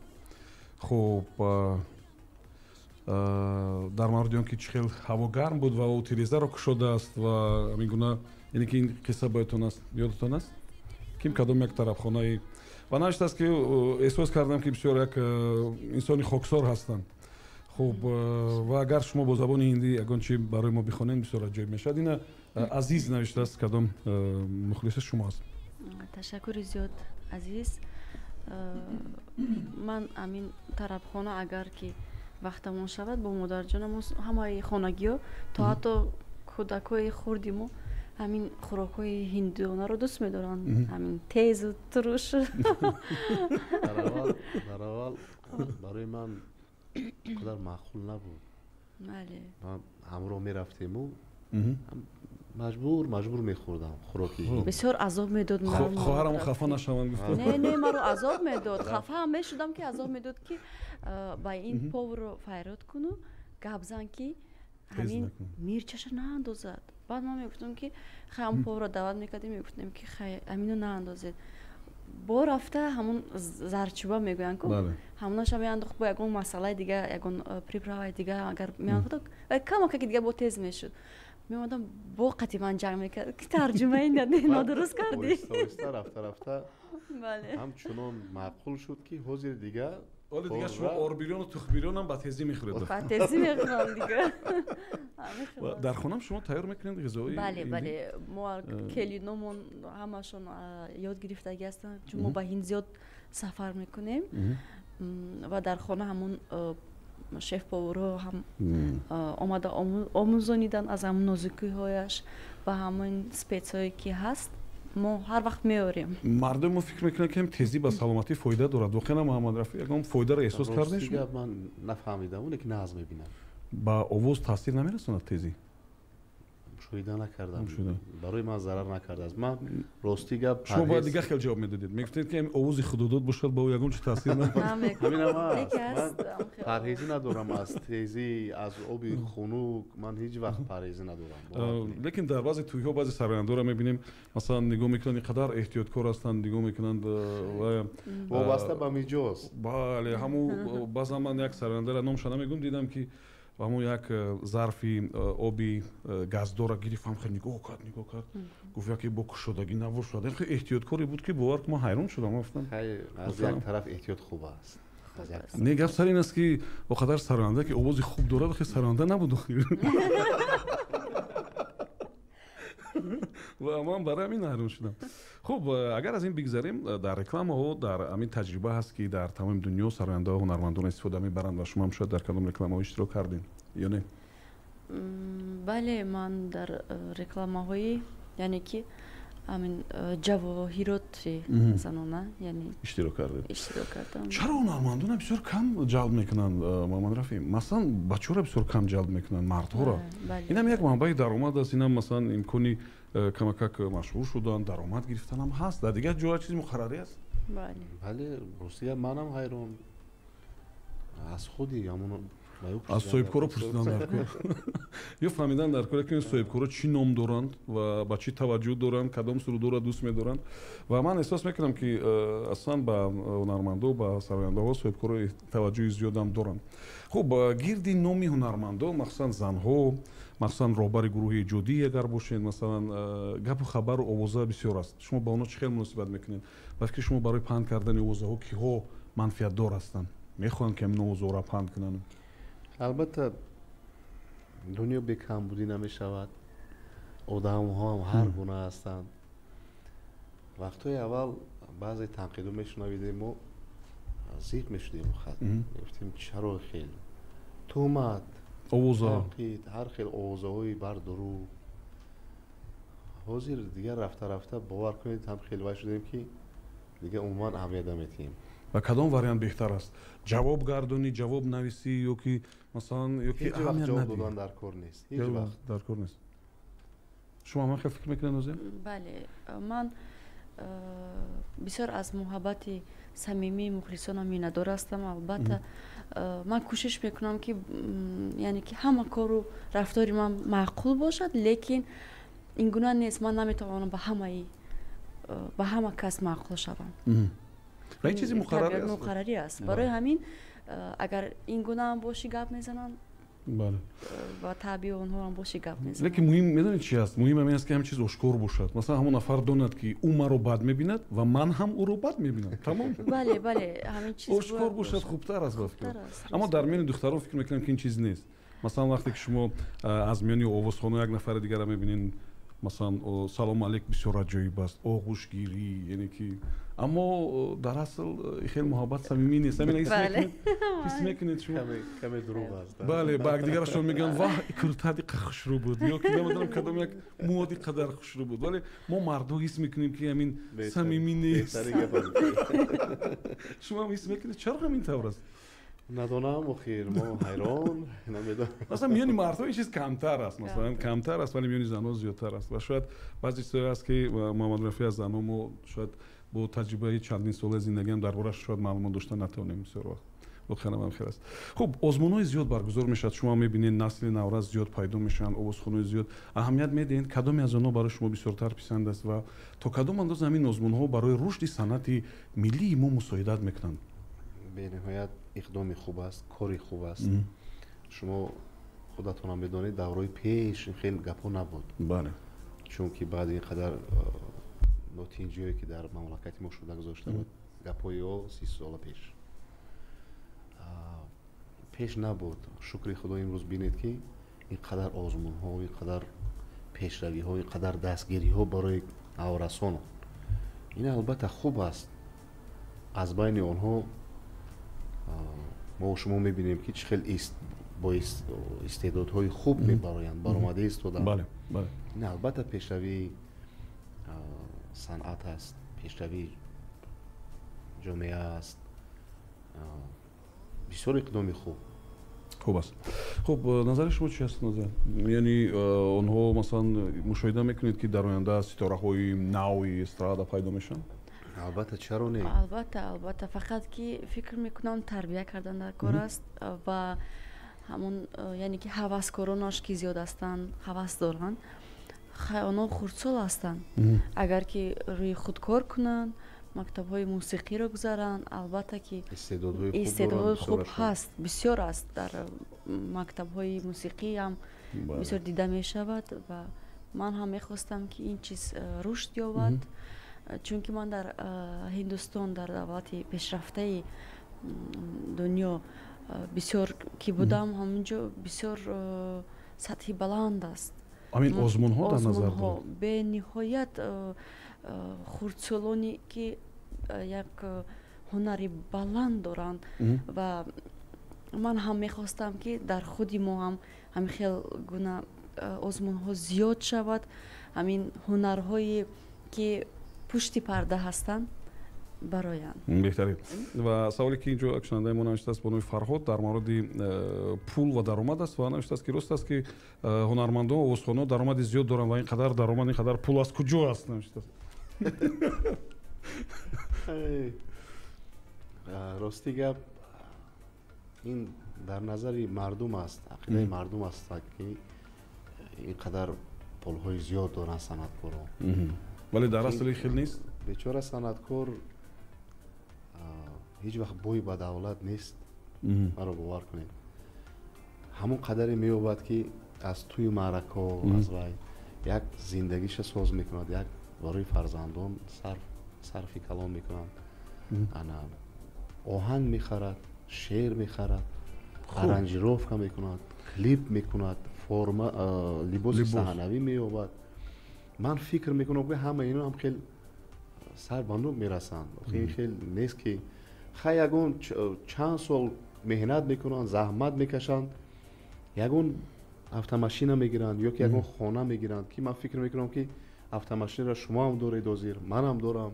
خوب در مورد اون که چخیل هوا گرم بود و او تیریزه را کشوده است و همین گونه، یعنی که این قصه بایدتون است، یادتون است؟ کیم کدام یک طرفخانه و نوشته است که احساس کردم که بسیار یک انسانی خاکسار هستند. خوب و اگر شما با زبان هندی اگه چی برای ما بخونین بسیار عجیب میشد. این عزیز نوشته است، کدام مخلص شما است؟ تشکر زیاد عزیز. من همین طرفخانه اگر که وقتمون شود با مادر جانم همه خانگی ها تا حتی کودکای خوردیم همین خوراکای هندیانه رو دوست میدارن. همین تیز و ترش. در اول برای من قدر معقول نبود. بله. من همراه میرفتیم و مجبور میخوردم خوراکی. بسیار عذاب میداد مرا. خواهرم خفه نشوند گفت. نه مرا عذاب میداد. خفه هم میشدم که عذاب میداد که با این پاو رو فیرات کنو گپ زن که همین میرچش ناندازد. بعد ما میگفتم که خیلی پاو رو دعوت میکردیم، میگفتیم که خیلی همینو ناندازید. با رفته همون زرچوبه میگوین که هموناش هم میانداخت با یکون مسئله دیگه، یکون پریپراوی دیگه اگر میانداخت کم که دیگه با تیز میشد. میومدم با قطعی من جنگ میکرد که ترجمه این نادرست کردی. رفته بله. همچنان معقول شد که حاضر دیگه ولی دیگه شما آربیریون و تخبیریون هم با تیزی میخورید. با تیزی میخورم دیگه. در خونم شما تیار میکنید غذایی؟ بله بله. ما کلینامون همشون یاد گرفتگی هستن چون ما با هند زیاد سفر میکنیم و در خانه همون شف پاورو هم آمده آموزانیدن از همون نازکی هایش و همون سپیس هایی که هست ما هر وقت میاریم. مردم فکر میکنن که تیزی به سلامتی فایده دارد. واقعا محمد رفیع یکم فایده را احساس کردین شما؟ من نفهمیدم اون که ناز میبینم. با آواز تاثیر نمیرسونه تیزی؟ شویده نکردم. برای من ضرر نکرده است. من راستی گپ شما باید دیگه خیلی جواب میدادید. میگفتید که آواز خودداد باشد با یگون چه تاثیر نداره. همین من پرهیزی ندارم از تیزی، از آب خنک. من هیچ وقت پرهیزی ندارم. لیکن در بعضی توی‌ها بعضی سراینده‌ها را میبینیم مثلا نگاه میکنن قدر احتیاطکار هستند، نگاه میکنن و وابسته به میجاست. بله همو بعضا من یک سراینده را نامش نمیگم دیدم که و همون یک ظرفی آبی گازدار را گرفتم خیلی نگاه کرد گفت که با کشودگی نباش شده. خیلی احتیاطکاری بود که باور که ما حیران شدم. گفتم از یک طرف احتیاط خوب است. نه گپ سر این است که با قدر سراینده که آواز خوب داره خیلی سراینده نبود. و من برای همین حیران شدم. خب اگر از این بگذریم در رکلام ها در همین تجربه هست که در تمام دنیا سراینده ها هنرمندان استفاده میبرند و شما هم شاید در کدام رکلام ها اشتراک کردین یا نه؟ بله من در رکلام هایی یعنی که همین جواهرات زنانه یعنی اشتراک کردم. چرا هنرمندان بسیار کم جلب میکنن محمد رفیع؟ مثلا بچه‌ها را بسیار کم جلب میکنن، مردها را. این هم یک منبع درآمد است. این هم مثلا امکانی کمک مشهور شدن درآمد گرفتن هم هست. در دیگه جای چیزی مقرری است. بله روسیه منم حیران از خودی همون аз соҳибкоро пурсидан дар кор ё фаҳмидан дар кор ки соҳибкоро чӣ ном доранд ва ба чӣ таваҷҷӯҳ доранд кадом сурудоро дӯст медоранд ва ман эҳсос мекунам ки аслан ба ҳунармандо ба сарояндаҳо соҳибкорои таваҷҷӯҳи зиёдам доранд. хуб гирди номи ҳунармандон махсусан занҳо махсусан роҳбари гурӯҳи иҷодӣ агар бошед масалан гапу хабару овоза бисёр аст шумо ба онҳо чӣ хел муносибат мекунед ва фикри шумо барои паҳн кардани овозаҳо киҳо манфиатдор ҳастанд мехоҳанд ки ҳамин овозаҳоро паҳн кунанд албатта дунё бекамбудӣ намешавад одамҳо ҳам ҳар гуна ҳастанд вақтҳои аввал баъзе танқидо мешунавидем мо зиқ мешудем гуфтем чаро хел тӯҳмат танқид ҳар хел овозаҳои бардуру ҳозир дигар рафта рафта бовар кунед ҳам хелвай шудем ки дигар умуман аҳамият наметиҳем ва кадом вариант беҳтар аст ҷавоб гардонӣ ҷавоб нависӣ ёки масалан ёки ҳеҷ вақт ҷавоб додан дар кор нест ҳеҷ вақт дар кор нест шумо ҳаман хел фикр мекунед нозия бале ман бисёр аз муҳаббати самимии мухлисонам миннатдор ҳастам албатта ман кӯшиш мекунам ки яъне ки ҳама кору рафтори ман маъқул бошад лекин ин гуна нест ман наметавонам ба ҳама кас маъқул шавам ва ин чизи муқаррарӣ аст барои ҳамин агар ин гуна ҳам боши гап мезананд ва табиъ онҳо ҳам боши гап мезананд лекин муҳим медонед чи аст муҳим ҳамин аст ки ҳамин чиз ошкор бошад масалан ҳамон нафар донад ки ӯ маро бад мебинад ва ман ҳам ӯро бад мебинам тамом бале ҳамин чиз ошкор бошад хубтар аст аммо дар миёни духтарон фикр мекунам ки ин чиз нест масалан вақте ки шумо аз миёни овозхона як нафари дигарро мебинед масалан салому алейк бисёр аҷоиб аст оғӯшгирӣ яъне ки аммо дар асл хел муҳаббат самимӣ нест ҳис мекунед шумо каме дурӯғ аст бале ба якдигарашон мегӯянд ваҳ куртади қа хушрӯ буд ё ки намедонам кадом як муоди қадар хушрӯ буд вале мо мардҳо ҳис мекунем ки ҳамин самимӣ нест шумо ҳам ҳис мекунед чаро ҳамин тавр аст надонам охир мо ҳайрон намедонам масалан миёни мардҳо ин чиз камтар аст масалан камтар аст вале миёни занҳо зиёдтар аст ва шояд баъзе чизҳое аст ки муҳаммадрафӣ аз занҳо мо шояд бо таҷрибаи чандин солаи зиндагиам дар борааш шояд маълумот дошта натавонем бисёр вақт вохианам хел аст хуб озмунҳои зиёд баргузор мешавад шумо мебинед насли наврас зиёд пайдо мешаванд овозхонаҳои зиёд аҳамият медиҳед кадоме аз онҳо барои шумо бисёртар писанд аст ва то кадом андоза ҳамин озмунҳо барои рушди санъати миллии мо мусоидат мекунанд бениҳоят иқдоми хуб аст кори хуб аст шумо худатонам медонед давраи пеш хел гапҳо набуд бале чунки баъди ин қадар нотинҷиҳое ки дар мамлакати мо шуда гузошта буд гапҳои 30 сола пеш набуд шукри худо имрӯз бинед ки ин қадар озмунҳо ин қадар пешравиҳо ин қадар дастгириҳо барои наврасон ин албатта хуб аст аз байни онҳо мо шумо мебинем ки чӣ хел бо истеъдодҳои хуб мебароянд баромада истоданд ин албатта пешравии санъат аст пешравии ҷомеа аст бисёр иқдоми хуб аст хуб назари шумо чӣ аст нозир яъне онҳо масалан мушоҳида мекунед ки дар оянда ситораҳои нави эстрада пайдо мешаванд албатта чаро не албатта фақат ки фикр мекунам тарбия кардан дар кор аст ва ҳамон яъне ки ҳаваскоронаш ки зиёд ҳастанд ҳавас доранд онҳо хурдсол ҳастанд агар ки рӯи худ кор кунанд мактабҳои мусиқиро гузаранд албатта ки истеъдодҳои хуб ҳаст бисёр аст дар мактабҳои мусиқӣ ҳам бисёр дида мешавад ва ман ҳам мехостам ки ин чиз рушд ёбад чунки ман дар ҳиндустон дар давлати пешрафтаи дунё бисёр ки будам ҳаминҷо бисёр сатҳи баланд аст ҳамин озмунҳо дар назар доред бениҳоят хурдсолоне ки як ҳунари баланд доранд ва ман ҳам мехостам ки дар худи мо ҳам ҳамин хел гуна озмунҳо зиёд шавад ҳамин ҳунарҳое ки пушти парда ҳастанд бароянд беҳтарин ва саволе ки инҷо акшунандаи мо навиштааст бо номи Фарҳод дар мавриди пул ва даромад аст ва навиштааст ки рост аст ки ҳунармандон овозхонаҳо даромади зиёд доранд ва ин қадар даромад ин қадар пул аз куҷо аст навиштааст рости гап ин дар назари мардум аст, ақидаи мардум аст ки инқадар пулҳои зиёд доранд санъаткорон. вале дар асли хел нест. бечора санъаткор ҳеҷ вақт бой ба давлат нест. маро бовар кунед, ҳамон қадаре меёбад ки аз тӯи маъракаҳо аз вай як зиндагиша соз мекунад, як барои фарзандон сарфи калон мекунад, ана оҳанг мехарад, шеър мехарад, аранҷировка мекунад, клип мекунад, форма либоси саҳнавӣ меёбад. ман фикр мекунам ки ҳама ино ҳам хел сар ба нӯ мерасанд. ин хел нест ки хай ягон чанд сол меҳнат мекунанд, заҳмат мекашанд, ягон автомашина мегиранд ё ки ягон хона мегиранд, ки ман фикр мекунам ки автомашинро шумоам доред озир, манам дорам,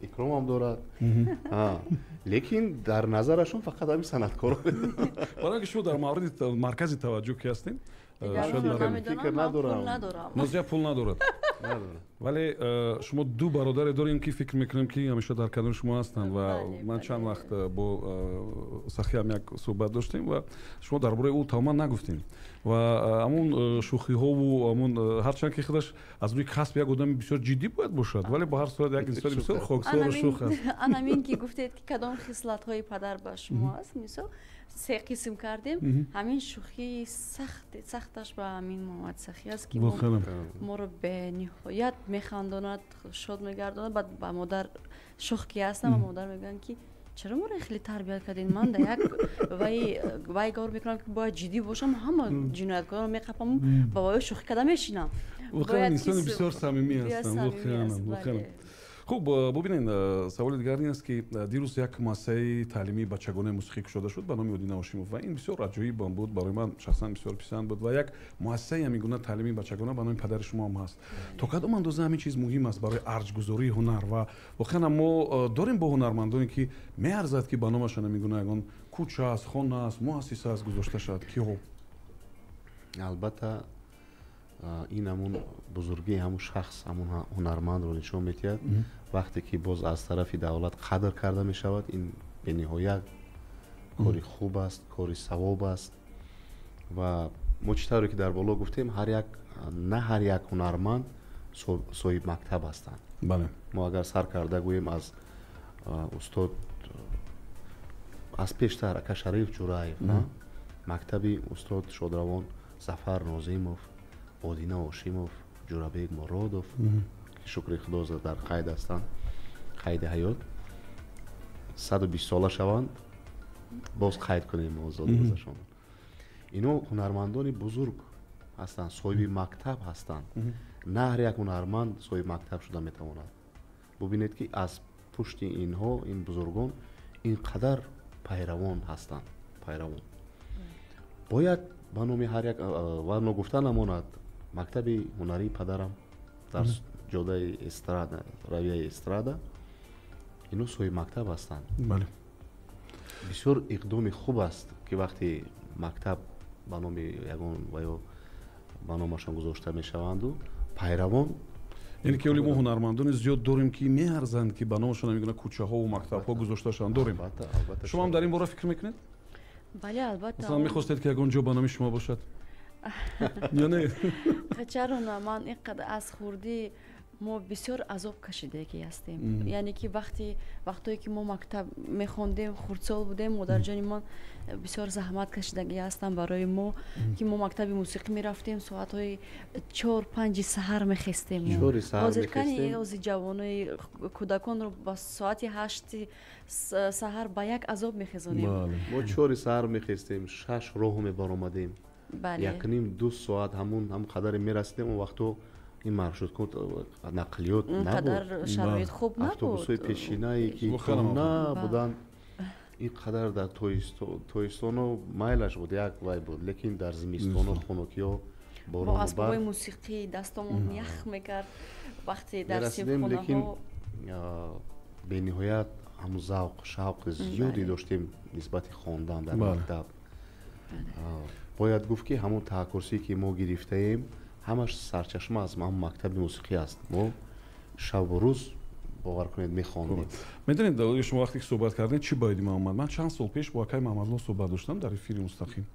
икромам дорад, лекин дар назарашон фақат ҳамин санъаткорон. барои ки шумо дар мавриди маркази таваҷҷӯҳ ки ҳастем, фикр надорам. нозия пул надорад. вале шумо ду бародаре дорем ки фикр мекунем ки ҳамеша дар канори шумо ҳастанд ва ман чанд вақт бо сахиам як суҳбат доштем ва шумо дар бораи ӯ тамоман нагуфтем ва ҳамун шӯхиҳову ҳамун ҳарчанд ки худаш аз рӯи касб як одами бисёр ҷиддӣ бояд бошад, вале ба ҳар сурат як инсони бисёр хоксору шӯх аст. анамин ки гуфтед ки кадом хислатҳои падар ба шумо аст, мисол се қисм кардем, ҳамин шӯхии сахташ ба ҳамин Муҳаммад Сахӣ аст ки моро бениҳоят механдонад, шод мегардонад. баъд ба модар шӯх ки ҳастам ва модар мегӯянд ки чаро моро хеле тарбият кардед, ман да як вай гор мекунам ки бояд ҷиддӣ бошам, ҳама ҷинояткорро меқапам, ба ваи шӯхӣ када мешинам. воқеан инсони бисёр самимӣ ҳастам. хуб бубинед, саволи дигар ин аст ки дирӯз як муассисаи таълимии бачагонаи мусиқӣ кушода шуд ба номи Одина Ҳошимов ва ин бисёр аҷоибам буд, барои ман шахсан бисёр писанд буд ва як муассисаи ҳамин гуна таълимии бачагона ба номи падари шумо ҳам ҳаст. то кадом андоза ҳамин чиз муҳим аст барои арҷгузории ҳунар ва воқеан мо дорем бо ҳунармандоне ки меарзад ки ба номашон ҳамин гуна ягон кӯча аст, хона аст, муассиса аст гузошта шавад. киҳо? албатта ин ҳамун бузургии ҳамун шахс, ҳамун ҳунармандро нишон медиҳад. вақте ки боз аз тарафи давлат қадр карда мешавад, ин бениҳоят кори хуб аст, кори савоб аст. ва мо чӣ тавре ки дар боло гуфтем, на ҳар як ҳунарманд соҳиб мактаб ҳастанд. мо агар сар карда гӯем аз устод аз пештар ака Шариф Ҷураев, мактаби устод шодравон Зафар Нозимов, Одина Ҳошимов, Ҷурабек Муродов ки шукри худо дар қайд ҳастанд, қайди ҳаёт 120 сола шаванд, боз қайд кунем озоди гузашон. ино ҳунармандони бузург ҳастанд, соҳиби мактаб ҳастанд. на ҳар як ҳунарманд соҳиби мактаб шуда метавонад. бубинед ки аз пушти инҳо, ин бузургон ин қадар пайравон ҳастанд. пайравон бояд ба номи ҳар як ва ногуфта намонад. мактаби ҳунарии падарам дар ҷодаи эстрада, равияи эстрада, ино соҳиби мактаб ҳастанд. бисёр иқдоми хуб аст ки вақти мактаб ба номи ягон ва ё ба номашон гузошта мешаванду пайравон. яъне ки мо ҳунармандони зиёд дорем ки меарзанд ки ба номашон ҳамин гуна кӯчаҳову мактабҳо гузошта шаванд. дорем. шумо ҳам дар ин бора фикр мекунед? бале, албатта. масалан мехостед ки ягон ҷо ба номи шумо бошад? ё не? чаро на, ман инқадр аз хурдӣ мо бисёр азоб кашидаги ҳастем. яъне ки вақтое ки мо мактаб мехондем, хурдсол будем, модарҷони мон бисёр заҳмат кашидаги ҳастанд барои мо, ки мо мактаби мусиқӣ мерафтем, соатҳои 4-5 саҳар мехестем. ҳозир кани ҳозир ҷавонои кӯдаконро ба соати 8 саҳар ба як азоб мехезонем. мо 4 саҳар мехестем, 6 роҳ мебаромадем. якним 2 соат ҳамун қадаре мерасидем. он вақто ин маршрутко нақлиёт набуд, шароит хуб набуд, автобусҳои пешинае ки хона буданд. ин қадар дар тоистону майлаш буд, як вай буд, лекин дар зимистону хунукиҳо борону барф, асбоби мусиқӣ дастомон ях мекард. вақте дар симхонаҳо, лекин бениҳоят ҳамун завқ, шавқи зиёде доштем нисбати хондан дар мактаб. бояд гуфт ки ҳамун таҳаккурсие ки мо гирифтаем ҳамаш сарчашма аз ҳамун мактаби мусиқӣ аст. мо шабу рӯз باور کنید میخواندیم. میدونید شما وقتی که صحبت کردین چی باید من اومد؟ من چند سال پیش با آقای محمدلو صحبت داشتم در افیر مستقیم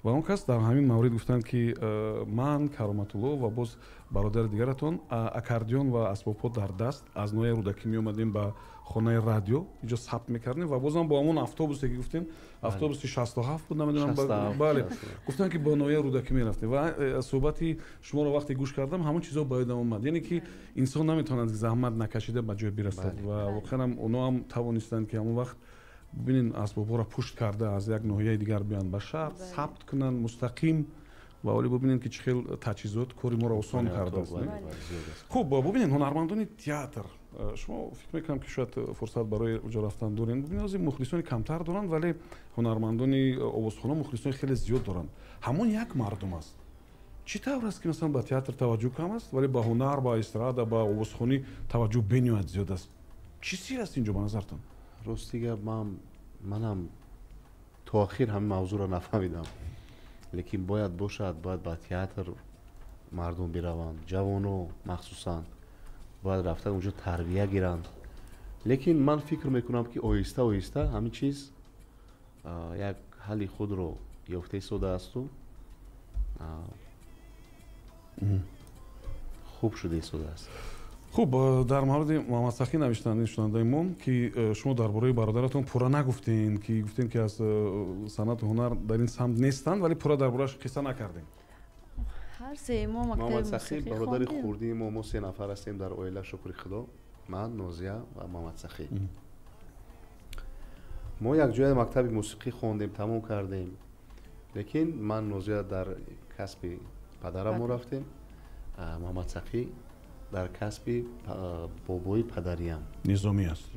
و اون کس در همین مورد گفتن که من کرامت‌الله و باز برادر دیگرتون اکاردیون و اسباب در دست از نوع رودکی می اومدیم به خانه رادیو اینجا ثبت میکردیم و بازم با همون اتوبوسی که گفتین اتوبوس 67 بود نمیدونم بله گفتن که با نوع رودکی میرفتیم و صحبتی شما رو وقتی گوش کردم همون چیزا باید اومد یعنی که انسان نمیتونه زحمت نکشیده به جای برسد و واقعا اونا هم توانستند که همون وقت ببینین اسباب‌ها را پشت کرده از یک ناحیه دیگر بیان به شهر ثبت کنن مستقیم و ولی ببینین که چه خیلی تجهیزات کاری ما را آسان کرده است. خوب ببینین هنرمندان تئاتر شما فکر میکنم که شاید فرصت برای اونجا رفتن دارین ببینین از مخلصان کمتر دارن ولی هنرمندان آوازخوان مخلصان خیلی زیاد دارن همون یک مردم است چی طور است که مثلا با تئاتر توجه کم است ولی با هنر با استرادا با آوازخوانی توجه بنیاد زیاد است چی سیر است اینجا به نظرتون راستیگه منم تا آخر همین موضوع را نفهمیدم لیکن باید باشد باید با تئاتر مردم بروند جوانو مخصوصا باید رفتن اونجا تربیه گیرند لیکن من فکر میکنم که آهسته آهسته همین چیز یک حلی خود رو یافته شده است و خوب شده است. خوب در مورد محمد سخی نوشتن شنوندگان که شما درباره برادرتون پورا نگفتین که گفتین که از صنعت هنر در این سمت نیستن ولی پورا درباره‌اش قصه نکردین. هر سه ما مکتب محمد سخی موسیقی برادر خواندیم. خوردی ما 3 نفر هستیم در اویلا شکر خدا من نازیه و محمد سخی ما یک جای مکتب موسیقی خواندیم تمام کردیم لیکن من نازیه در کسب پدرم رفتیم محمد سخی در کسب بابای پدریم نظامی است.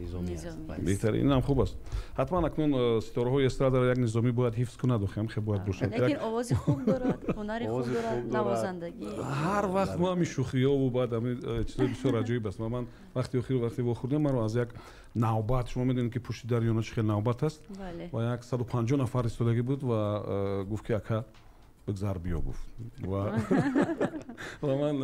بهتر این هم خوب است. حتما اکنون ستاره‌های استرادا را یک نظامی باید حفظ کند و خیلی باید باشد. لیکن آواز خوب دارد، هنری خوب دارد، نوازندگی. هر وقت ما می شوخی‌ها و بعد همین چیزا بسیار عجیب است. من وقتی بخوردم من رو از یک نوبت شما میدونید که پشت دریانه چه خیلی نوبت است. و یک 150 نفر ایستادگی بود و گفت که اکا بگذار بیا گفت و من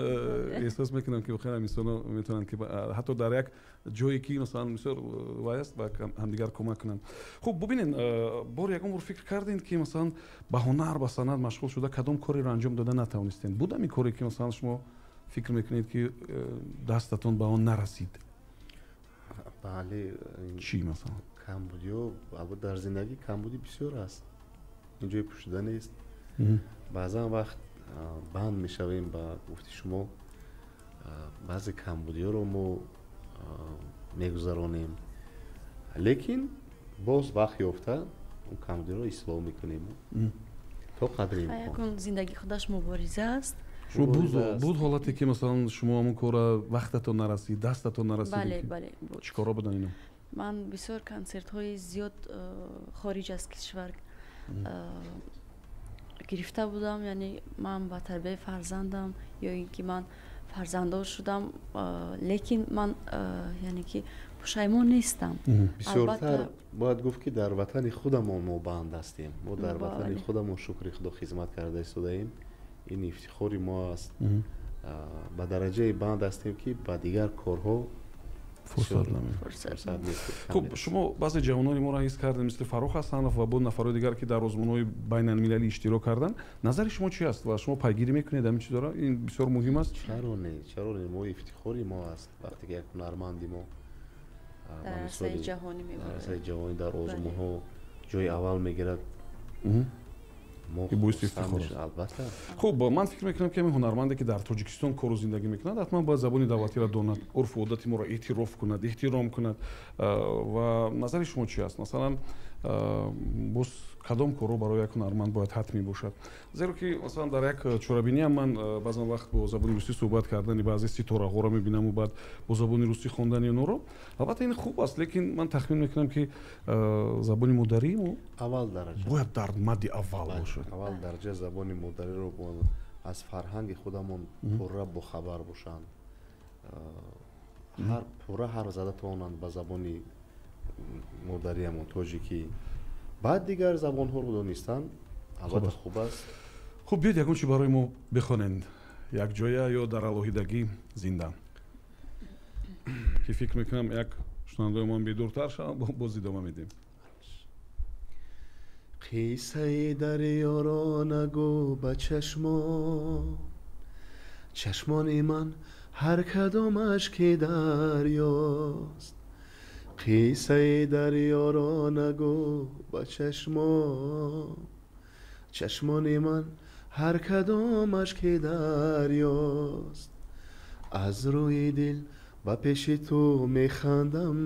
احساس میکنم که بخیر انسانا میتونن که حتی در یک جایی که مثلا بسیار وایست با همدیگر کمک کنن. خب ببینین بار یکم فکر کردین که مثلا با هنر با صنعت مشغول شده کدام کاری را انجام داده نتونستین بود این کاری که مثلا شما فکر میکنید که دستتون به آن نرسید بله چی مثلا کمبودی و البته در زندگی کمبودی بسیار است اینجای پوشیده نیست بعضا وقت بند میشویم با گفتی شما بعضی کمبودی ها رو ما میگذرانیم لیکن باز وقت یافته اون کمبودی رو اصلاح میکنیم تا قدر امکان زندگی خودش مبارزه است شما بود حالتی که مثلا شما همون کار وقتتون نرسید دستتون نرسید بله بود چیکارا بودن اینا من بسیار کنسرت های زیاد خارج از کشور گرفته بودم یعنی من با تربیت فرزندم یا اینکه من فرزنددار شدم لیکن من یعنی که پشیمان نیستم بسیارتر باید گفت که در وطن خودمون ما بند هستیم ما در وطن خودمون شکر خدا خدمت کرده ایستادیم این افتخاری ما است به درجه بند هستیم که با دیگر کارها فرصت خب شما بعضی جوانان ما را حس کردن مثل فروخ هستن و با نفرای دیگر که در آزمون‌های بین المللی اشتراک کردن نظر شما چی است و شما پیگیری میکنید همین چیزا را این بسیار مهم است چرا نه ما افتخاری ما است وقتی که یک هنرمندی ما در عرصه جهانی میبره در آزمون‌ها جای اول میگیرد باعث افتخار البته خب من فکر میکنم که این هنرمندی که در تاجیکستان کار و زندگی میکند حتما باید زبان دعوتی را داند عرف و عادت ما را اعتراف کند احترام کند و نظر شما چی است مثلا باز کدام کارو برای یک هنرمند باید حتمی باشد زیرا که مثلا در یک چورابینی هم من بعضا وقت با زبان روسی صحبت کردن بعضی ستاره‌ها را میبینم و بعد با زبان روسی خواندن اونا رو البته این خوب است لیکن من تخمین میکنم که زبان مادری اول درجه باید در مد اول باشد اول درجه زبان مادری رو از فرهنگ خودمون پوره بخبر باشند هر پوره هر زده توانند به زبان مادریمون تاجیکی بعد دیگر زبان ها رو دانستن البته خوب است خب بیاید یکون چی برای ما بخونند یک جای یا در الوهیدگی زنده که که فکر میکنم یک شنوندهمان بدورتر شد باز ادامه میدیم. قیصه دریا را نگو به چشمان من هر کدامش که دریاست. قیصه دریا را نگو به چشمان من هر کدامش که دریاست. از روی دل و پیش تو میخندم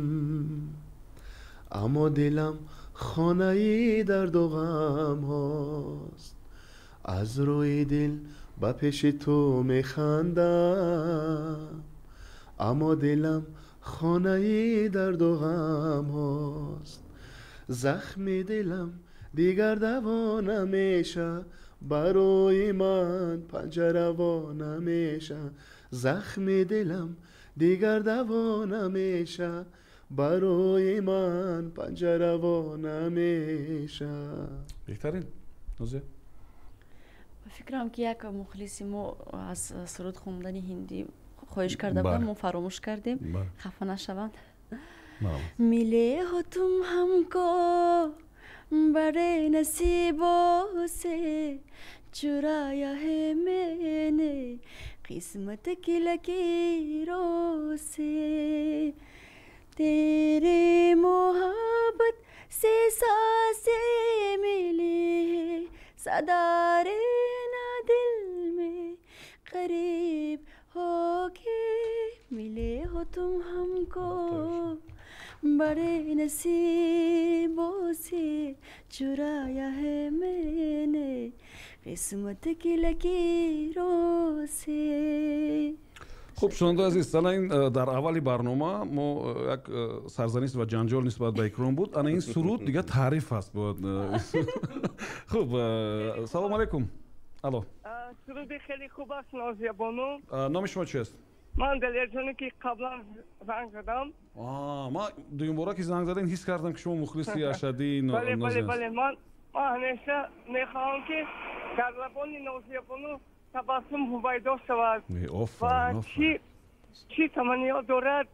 اما دلم خانه درد و غم هاست. از روی دل و پیش تو میخندم اما دلم خانه درد و غم هاست. زخم دلم دیگر دوا نمیشه برای من پنجره وا نمیشه. زخم دلم دیگر دوا نمیشه برای من پنجره وا نمیشه. بهترین نوزه فکرم که یک مخلصی ما از سرود خوندن هندی خواهش کرده بودم ما فراموش کردیم خفه نشوند. मिले हो तुम हमको बड़े नसीबों से चुराया है मैंने किस्मत की लकीरों से. तेरे मोहब्बत से सांसें मिली है सदा रहना दिल में करीब होके. मिले हो तुम हमको बड़े नसीबों से चुराया है मैंने किस्मत की लकीरों से. خب شنونده عزیز سال این در اولی برنامه ما یک سرزنش و جنجال نسبت به اکرام بود. انا این سرود دیگه تعریف است بود. خب سلام علیکم. الو سرود خیلی خوب است نازیه بانو. نام شما چی است؟ من دلیر جانی که قبلا زنگ زدم. ما دویم باره که زنگ زدین حس کردم که شما مخلصی اشدی بله من همیشه میخواهم که در لبان نازیه بانو تبسم هویدا شود و چی تمنیا دارد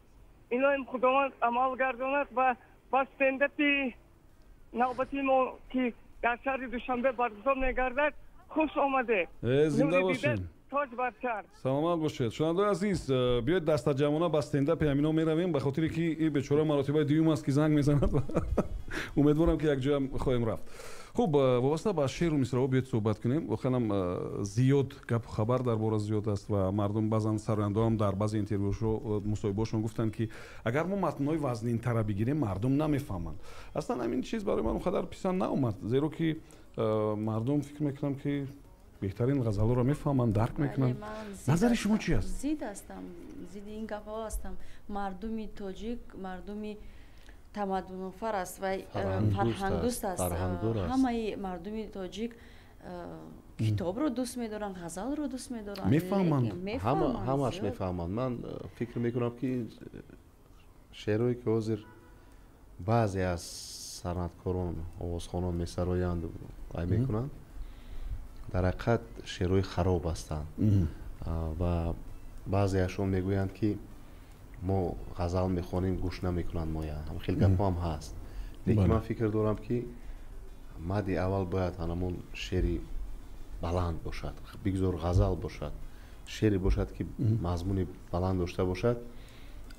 اینا هم خداوند عمل گرداند و با استندتی نوبتی ما که در شهر دوشنبه برگزار میگردد خوش آمده. زنده باشین. تاج بر سر. سلامت باشید. شنونده عزیز بیاید دست جمعانه با استنداپ همینا میرویم به خاطر که این بیچاره مراتبای دیوم است که زنگ میزند. امیدوارم که یک جا هم خواهیم رفت. خوب وابسته به شعر و مصرع‌ها بیاید صحبت کنیم. واقعا زیاد گپ خبر درباره زیاد است و مردم بعضن سرآینده هم در بعضی اینترویوها مصاحبه‌هاشون گفتن که اگر ما متن‌های وزنین تر بگیریم مردم نمیفهمند. اصلا همین چیز برای من اونقدر پسند نیومد زیرا که مردم فکر میکنم که بهترین غزل‌ها رو میفهمن درک میکنن. نظر شما چی است؟ زید این گپ‌ها هستم. مردمی تاجیک مردمی تمدن‌فر است و فرهنگ دوست است. همه مردمی تاجیک کتاب رو دوست می‌دارن، غزل رو دوست می‌دارن. میفهمند. همش میفهمند. من فکر میکنم که شعرهایی که حاضر بعضی از صنعتکاران آوازخوانان میسرایند و میکنند در حقیقت شعرهای خراب هستند و بعضی اشون میگویند که ما غزل میخوانیم گوش نمیکنند ما هم خیلی گپ هم هست. لیکن من فکر دارم که مدی اول باید همون شعری بلند باشد، بگذار غزل باشد، شعری باشد که مضمون بلند داشته باشد،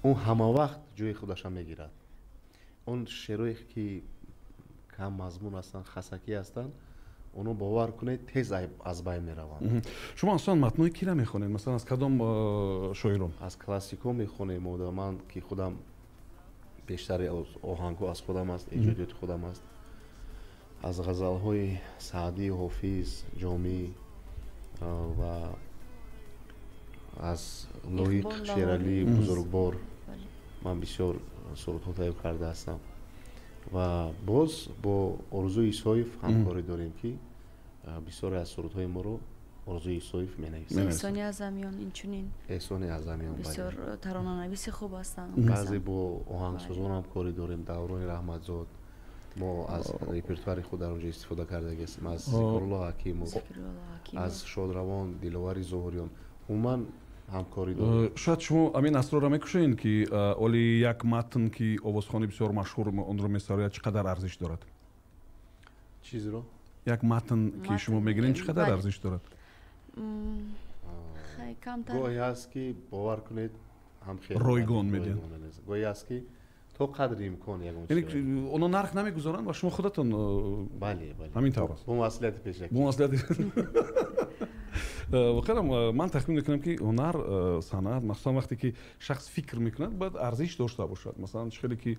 اون همه وقت جای خودش میگیرد. اون شعرهایی که کم مضمون هستند، خسکی هستند، اونو باور کنید تیز از بین میروند. شما اصلا متنای کی را میخونید؟ مثلا از کدام شاعران؟ از کلاسیکو میخونیم و من که خودم بیشتر آهنگو از خودم است، ایجادیات خودم است. از غزل‌های سعدی، حافظ، جامی و از لویق شیرالی بزرگوار من بسیار سرودها تهیه کرده هستم و باز با آرزوی ایسایف همکاری داریم که بسیار از سرودهای ما رو آرزوی ایسایف می‌نویسه. احسان اعظمیان اینچنین. احسان اعظمیان بسیار ترانه‌نویس خوب هستند. بعضی با آهنگسازان هم کاری داریم. دوران رحمتزاد ما از ریپرتوار خود در اونجا استفاده کرده هستیم. از ذکرالله حکیم، از شادروان، دلواری زهریان. من ҳамкорӣ дорем. шояд шумо амин асрорро мекушоед ки оли як матн ки овозхони бисёр машҳур онро месарояд чӣ қадар арзиш дорад? чизро? як матн ки шумо мегиред чӣ қадар арзиш дорад? камтар гоҳе ҳаст ки бовар кунед ҳам хеле ройгон медиҳад. гоҳе ҳаст ки то қадри имкон ягон яъне онҳо нарх намегузоранд ва шумо худатон бале ҳамин тавр аст. бо маслиҳати пешак. бо маслиҳати вақерам ман тахмин мекунам ки ҳунар санъат махсусан вақте ки шахс фикр мекунад бояд арзиш дошта бошад. Масалан хеле ки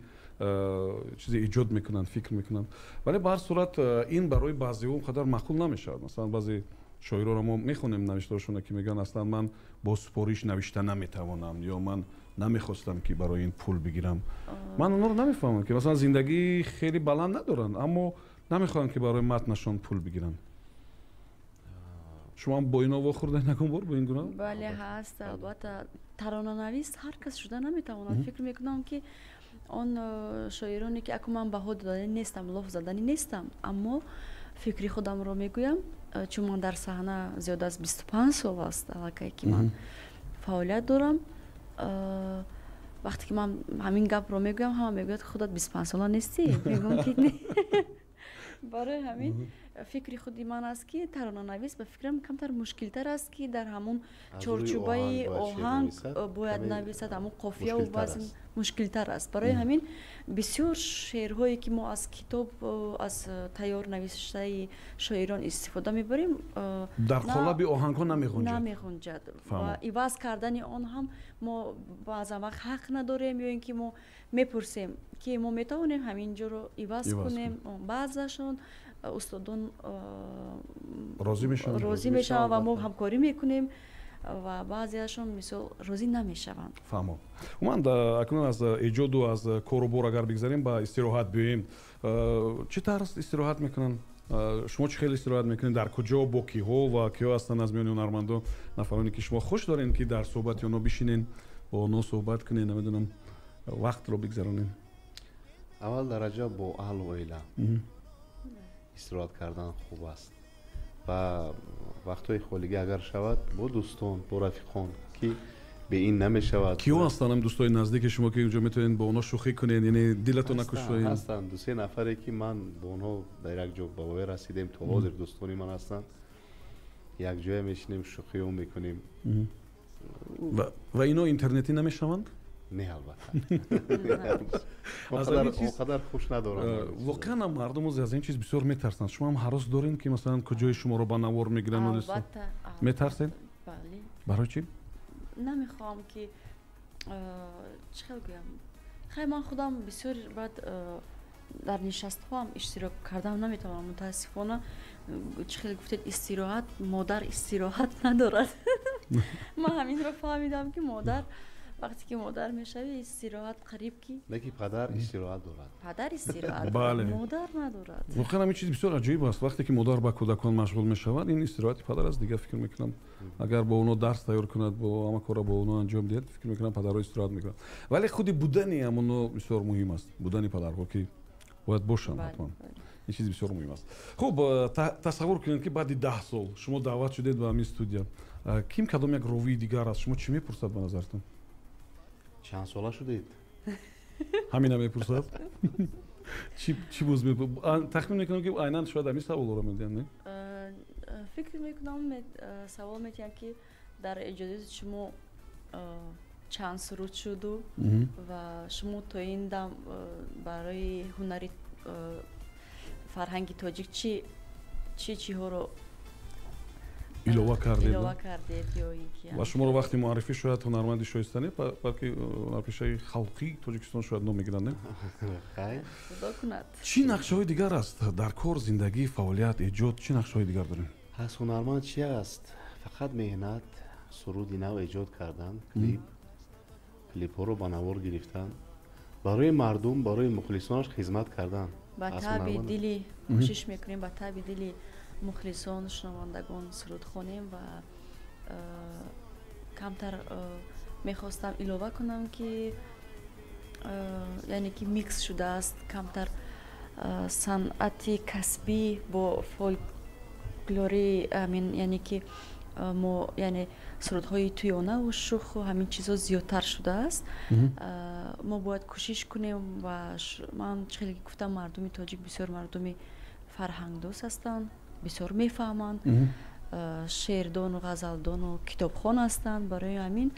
чизе иҷод мекунанд фикр мекунанд, вале ба ҳар сурат ин барои баъзеҳо қадар маъқул намешавад. Масалан баъзе шоирҳоро мо мехонем навиштаашона ки мегӯянд аслан ман бо супориш навишта наметавонам ё ман намехостам ки барои ин пул бигирам. Ман онҳоро намефаҳмам ки масалан зиндагии хеле баланд надоранд, аммо намехоҳанд ки барои матнашон пул бигиранд. шумо бо ино вохӯрдаед ягон бор бо ин гуна? бале ҳаст албатта таронанавис ҳар кас шуда наметавонад. фикр мекунам ки он шоироне ки аку ман баҳо додани нестам лоф задани нестам, аммо фикри худамро мегӯям, чун ман дар саҳна зиёда аз 25 сол аст аллакай ки ман фаъолият дорам. вақте ки ман ҳамин гапро мегӯям, ҳама мегӯяд худат 25 сола нестӣ. мегӯям ки барои ҳамин фикри худи ман аст ки таронанавис ба фикрам камтар мушкилтар аст ки дар ҳамун чорчӯбаи оҳанг бояд нависад, ҳамун қофияву вазн мушкилтар аст. барои ҳамин бисёр шеърҳое ки мо аз китоб аз тайёр навиштаи шоирон истифода мебарем дар қолаби оҳангҳо намехунҷад ва иваз кардани он ҳам мо баъзан вақт ҳақ надорем ё ин ки мо мепурсем ки мо метавонем ҳамин ҷоро иваз кунем. баъзашон устодон розӣ мешаванд ва мо ҳамкорӣ мекунем ва баъзеашон мисол розӣ намешаванд. фаҳмо. уман акнун аз эҷоду аз кору бор агар бигзарем ба истироҳат биёем. чӣ тарз истироҳат мекунанд? шумо чӣ хел истироҳат мекунед? дар куҷо бо киҳо ва киҳо ҳастанд аз миёни ҳунармандон нафароне ки шумо хуш доред ки дар суҳбати онҳо бишинен бо онҳо суҳбат кунед, намедонам вақтро бигзаронед? аввал дараҷа бо аҳлу оила истироҳат кардан хуб аст ва вақтҳои холигӣ агар шавад бо дӯстон бо рафиқон ки به این نمیشود. کیو هستن دوستای نزدیک شما که اونجا میتونین با اونا شوخی کنین، یعنی دلتون نکشوین؟ هستن دو سه نفری که من با اونها در یک جا به وای رسیدیم، تا حاضر دوستانی من هستن. یک جای میشینیم شوخی هم میکنیم. و اینا اینترنتی نمیشوند؟ نه البته. اونقدر خوش ندارم. واقعا مردم از این چیز بسیار میترسن. شما هم هراس دارین که مثلا کجای شما رو با نوار میگیرن؟ البته. میترسین؟ بله. برای چی؟ نمیخوام که چه بگم. خیلی من خودم بسیار بعد در نشست‌ها هم اشتراک کردم نمیتونم، متاسفانه. چه گفتید استراحت، مادر استراحت ندارد. من همین رو فهمیدم که مادر وقتی که مادر میشوی استراحت قریب کی؟ لیکن پدر استراحت دارد. پدر استراحت بله. مادر ندارد. واقعا این چیز بسیار عجیب است. وقتی که مادر با کودکان مشغول میشود، این استراحت پدر از دیگه فکر میکنم. اگر با اونو درس تیار کند، با همه کارا با اونو انجام دهد، فکر میکنم پدرها استراحت میکنند. ولی خود بودنی همونو بسیار مهم است. بودنی پدرها که باید باشند حتما. این چیز بسیار مهم است. خب تصور کنید که بعد 10 سال شما دعوت شدید به همین استودیو. کیم کدام یک راوی دیگر است؟ شما چی میپرسید به نظرتون؟ چند ساله شدید؟ همین میپرسید؟ چی باز میپرسید؟ تخمین میکنم که عیناً شاید همین سوال رو میدن، نه؟ فکر میکنم سوال میتونم که در اجازه شما چند سرود شد و شما تا این دم برای هنری فرهنگی تاجیک چی ها رو ایلوه کردید و شما رو وقتی معرفی شاید هنرمندی شایستانه بلکه هنرپیشه خلقی تاجیکستان شاید نام میگیرن، نه؟ خدا کند. چی نقشه های دیگر است در کار، زندگی، فعالیت، ایجاد؟ چی نقشه های دیگر دارین؟ از هنرمند چی است؟ فقط مهنت، سرودی نو ایجاد کردن، کلیپ ها رو با نوار گرفتن، برای مردم، برای مخلصانش خدمت کردن. با تابع دلی کوشش میکنیم، با تابع دلی مخلصان شنوندگان سرود خوانیم و کمتر میخواستم علاوه کنم که یعنی که میکس شده است، کمتر صنعت کسبی با فولکلوری، یعنی که мо яъне сурудҳои туёна ва шух ва ҳамин чизо зиёдтар шудааст. Мо бояд кӯшиш кунем ва ман хеле гуфтам мардуми тоҷик бисёр мардуми фарҳангдоз ҳастанд, бисёр мефаҳманд, шеърдону ғазалдону китобхон ҳастанд. Барои ҳамин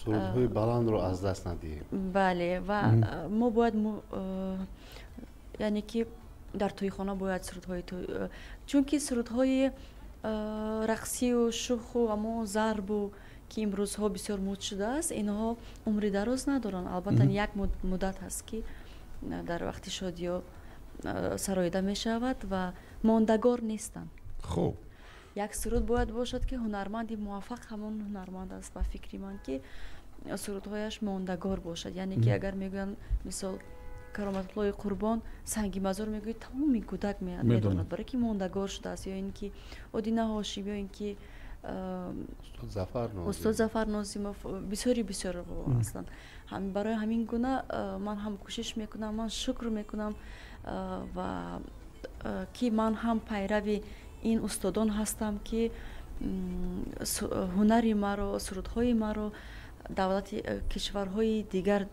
сурудҳои баландро аз даст надиҳем. Бале, ва мо бояд яъне ки дар тӯйхона бояд сурудҳои чунки сурудҳои рақсию шуху ҳамон зарбу ки имрӯзҳо бисёр муд шудааст, инҳо умри дароз надоранд. Албатта як муддат ҳаст ки дар вақти шодиё сароида мешавад ва мондагор нестанд. хуб як суруд бояд бошад ки ҳунарманди муваффақ ҳамон ҳунарманд аст ва фикри ман ки сурудҳояш мондагор бошад. яъне ки агар мегӯянд мисол Кароматуллои Қурбон санги мазор мегӯяд тамоми кӯдак медонад, барои ки мондагор шудааст. ё ин ки Одина Ҳошим, ё ин ки устод Зафар Нозимов, бисёри ҳастанд. Барои ҳамин гуна ман ҳам кӯшиш мекунам, ман шукр мекунам ва ки ман ҳам пайрави ин устодон ҳастам ки ҳунари маро, сурудҳои маро давлати кишварҳои дигар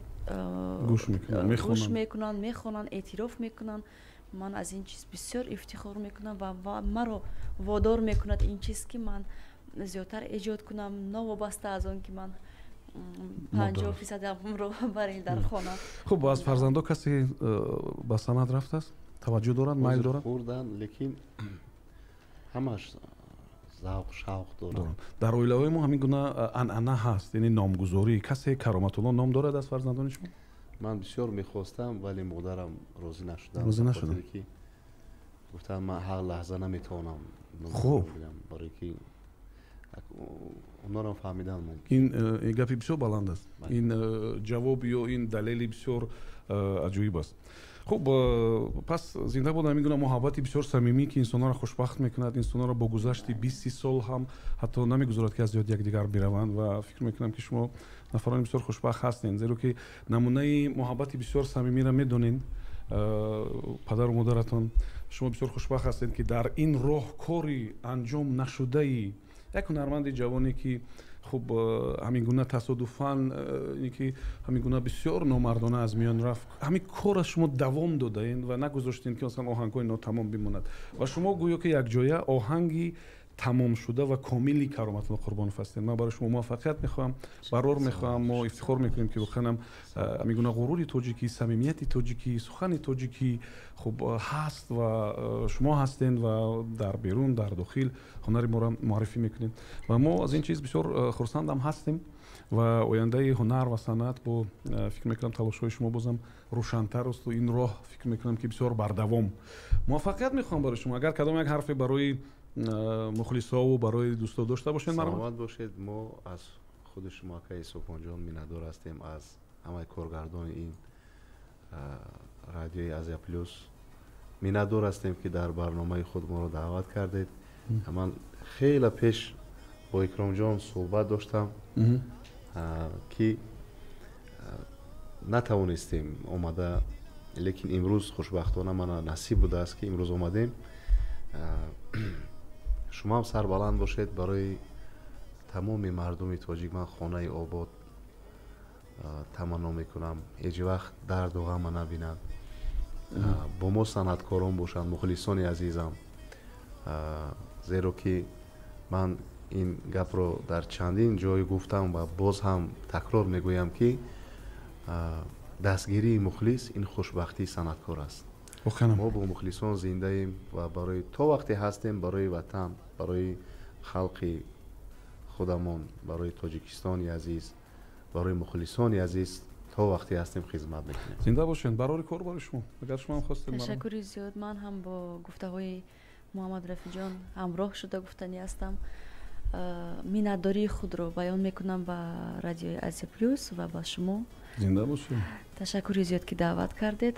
гӯш мекунанд, мехонанд, эътироф мекунанд. ман аз ин чиз бисёр ифтихор мекунам ва маро водор мекунад ин чиз ки ман зиёдтар эҷод кунам, новобаста аз он ки ман 50%-ро барем дар хона. хуб, аз фарзандо касе ба санад рафтааст? таваҷҷӯҳ дорад, майл дорад? хурдан, лекин ҳамаш завқ шавқ дорад. дар оилаҳои мо ҳамин гуна анъана ҳаст, яъне номгузорӣ. касе Кароматулло ном дорад аз фарзандони шумо? ман бисёр мехостам, вале модарам розӣ нашудам. гуфтам ман ҳар лаҳза наметавонам ном бигирам, барои ки онорам фаҳмидан мумкин. ин гапи бисёр баланд аст. ин ҷавоб ё ин далели бисёр аҷоиб аст. хуб, пас зинда буд ҳамин гуна муҳаббати бисёр самимӣ ки инсонҳоро хушбахт мекунад, инсонҳоро бо гузашти 20 сол ҳам ҳатто намегузорад ки аз ёди якдигар бираванд ва фикр мекунам ки шумо нафарони бисёр хушбахт ҳастед, зеро ки намунаи муҳаббати бисёр самимиро медонед. падару модаратон шумо бисёр хушбахт ҳастед ки дар ин роҳ кори анҷом нашудаи як ҳунарманди ҷавоне ки хуб ҳамин гуна тасодуфан ки ҳамин гуна бисёр номардона аз миён рафт, ҳамин кора шумо давом додаед ва нагузоштед ки масалан оҳангҳои нотамом бимонад ва шумо гӯё ки якҷоя оҳанги тамомшуда ва комили Кароматулло Қурбонов ҳастед. ман барои шумо муваффақият мехоҳам, барор мехоҳам. мо ифтихор мекунем ки воқеан ҳамин гуна ғурури тоҷикӣ, самимияти тоҷикӣ, сухани тоҷикӣ хуб ҳаст ва шумо ҳастед ва дар берун, дар дохил ҳунари моро муаррифӣ мекунед ва мо аз ин чиз бисёр хурсандам ҳастем ва ояндаи ҳунар ва санъат бо фикр мекунам талошҳои шумо бозам рӯшантар асту ин роҳ фикр мекунам ки бисёр бардавом. муваффақият мехоҳам барои шумо. агар кадом як ҳарфе барои мухлисову барои дӯсто дошта бошед? саломат бошед. мо аз худи шумо акаи Субҳонҷон миннатдор ҳастем, аз ҳамаи коргардони ин радиои Азия Плюс миннатдор ҳастем ки дар барномаи худ моро даъват кардед. ман хеле пеш бо Икромҷон суҳбат доштам ки натавонистем омада, лекин имрӯз хушбахтона мана насиб будааст ки имрӯз омадем. шумоам сарбаланд бошед барои тамоми мардуми тоҷик. ман хонаи обод таманно мекунам, ҳеҷ вақт дарду ғама набинад, бо мо санъаткорон бошанд, мухлисони азизам. зеро ки ман ин гапро дар чандин ҷой гуфтам ва боз ҳам такрор мегӯям ки дастгирии мухлис ин хушбахтии санъаткор аст. мо бо мухлисон зиндаем ва барои то вақте ҳастем барои ватан, барои халқи худамон, барои Тоҷикистони азиз, барои мухлисони азиз то вақте ҳастем хизмат мекунем. зинда бошед. барори кор барои шумо. агар шумо ҳам хостед. ташаккури зиёд. ман ҳам бо гуфтаҳои муҳаммад Рафиҷон ҳамроҳ шуда гуфтанӣ ҳастам. миннатдории худро баён мекунам ба радиои Азия Плюс ва ба шумо. зинда бошед. ташаккури зиёд ки даъват кардед.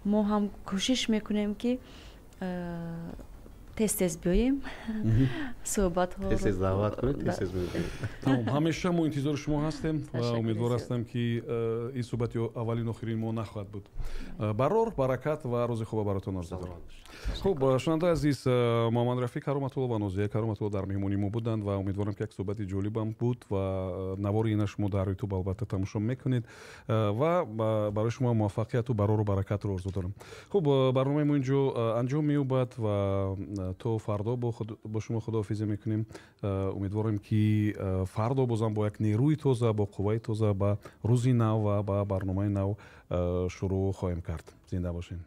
мо ҳам кӯшиш мекунем ки тез биёем суҳбатҳо тез даъват кунед тез мебинем. Тамом, ҳамеша мо интизори шумо ҳастем ва умедвор ҳастам ки ин суҳбати аввалин охирин мо нахоҳад буд. Барор, баракат ва рӯзи хуба баротон орзу дорам. хуб, шунавандаи азиз, Муҳаммад Рафиқ Кароматулло ва Нозия Кароматулло дар меҳмонии мо буданд ва умедворам ки як суҳбати ҷолибам буд ва навори ина шумо дар YouTube албатта тамошо мекунед ва барои шумо муваффақияту барору баракатро орзу дорам. хуб, барномаи мо инҷо анҷом меёбад ва то фардо бо шумо худоҳафизӣ мекунем. умедворем ки фардо бозам бо як нерӯи тоза, бо қувваи тоза ба рӯзи нав ва ба барномаи нав шурӯъ хоҳем кард. Зинда бошед.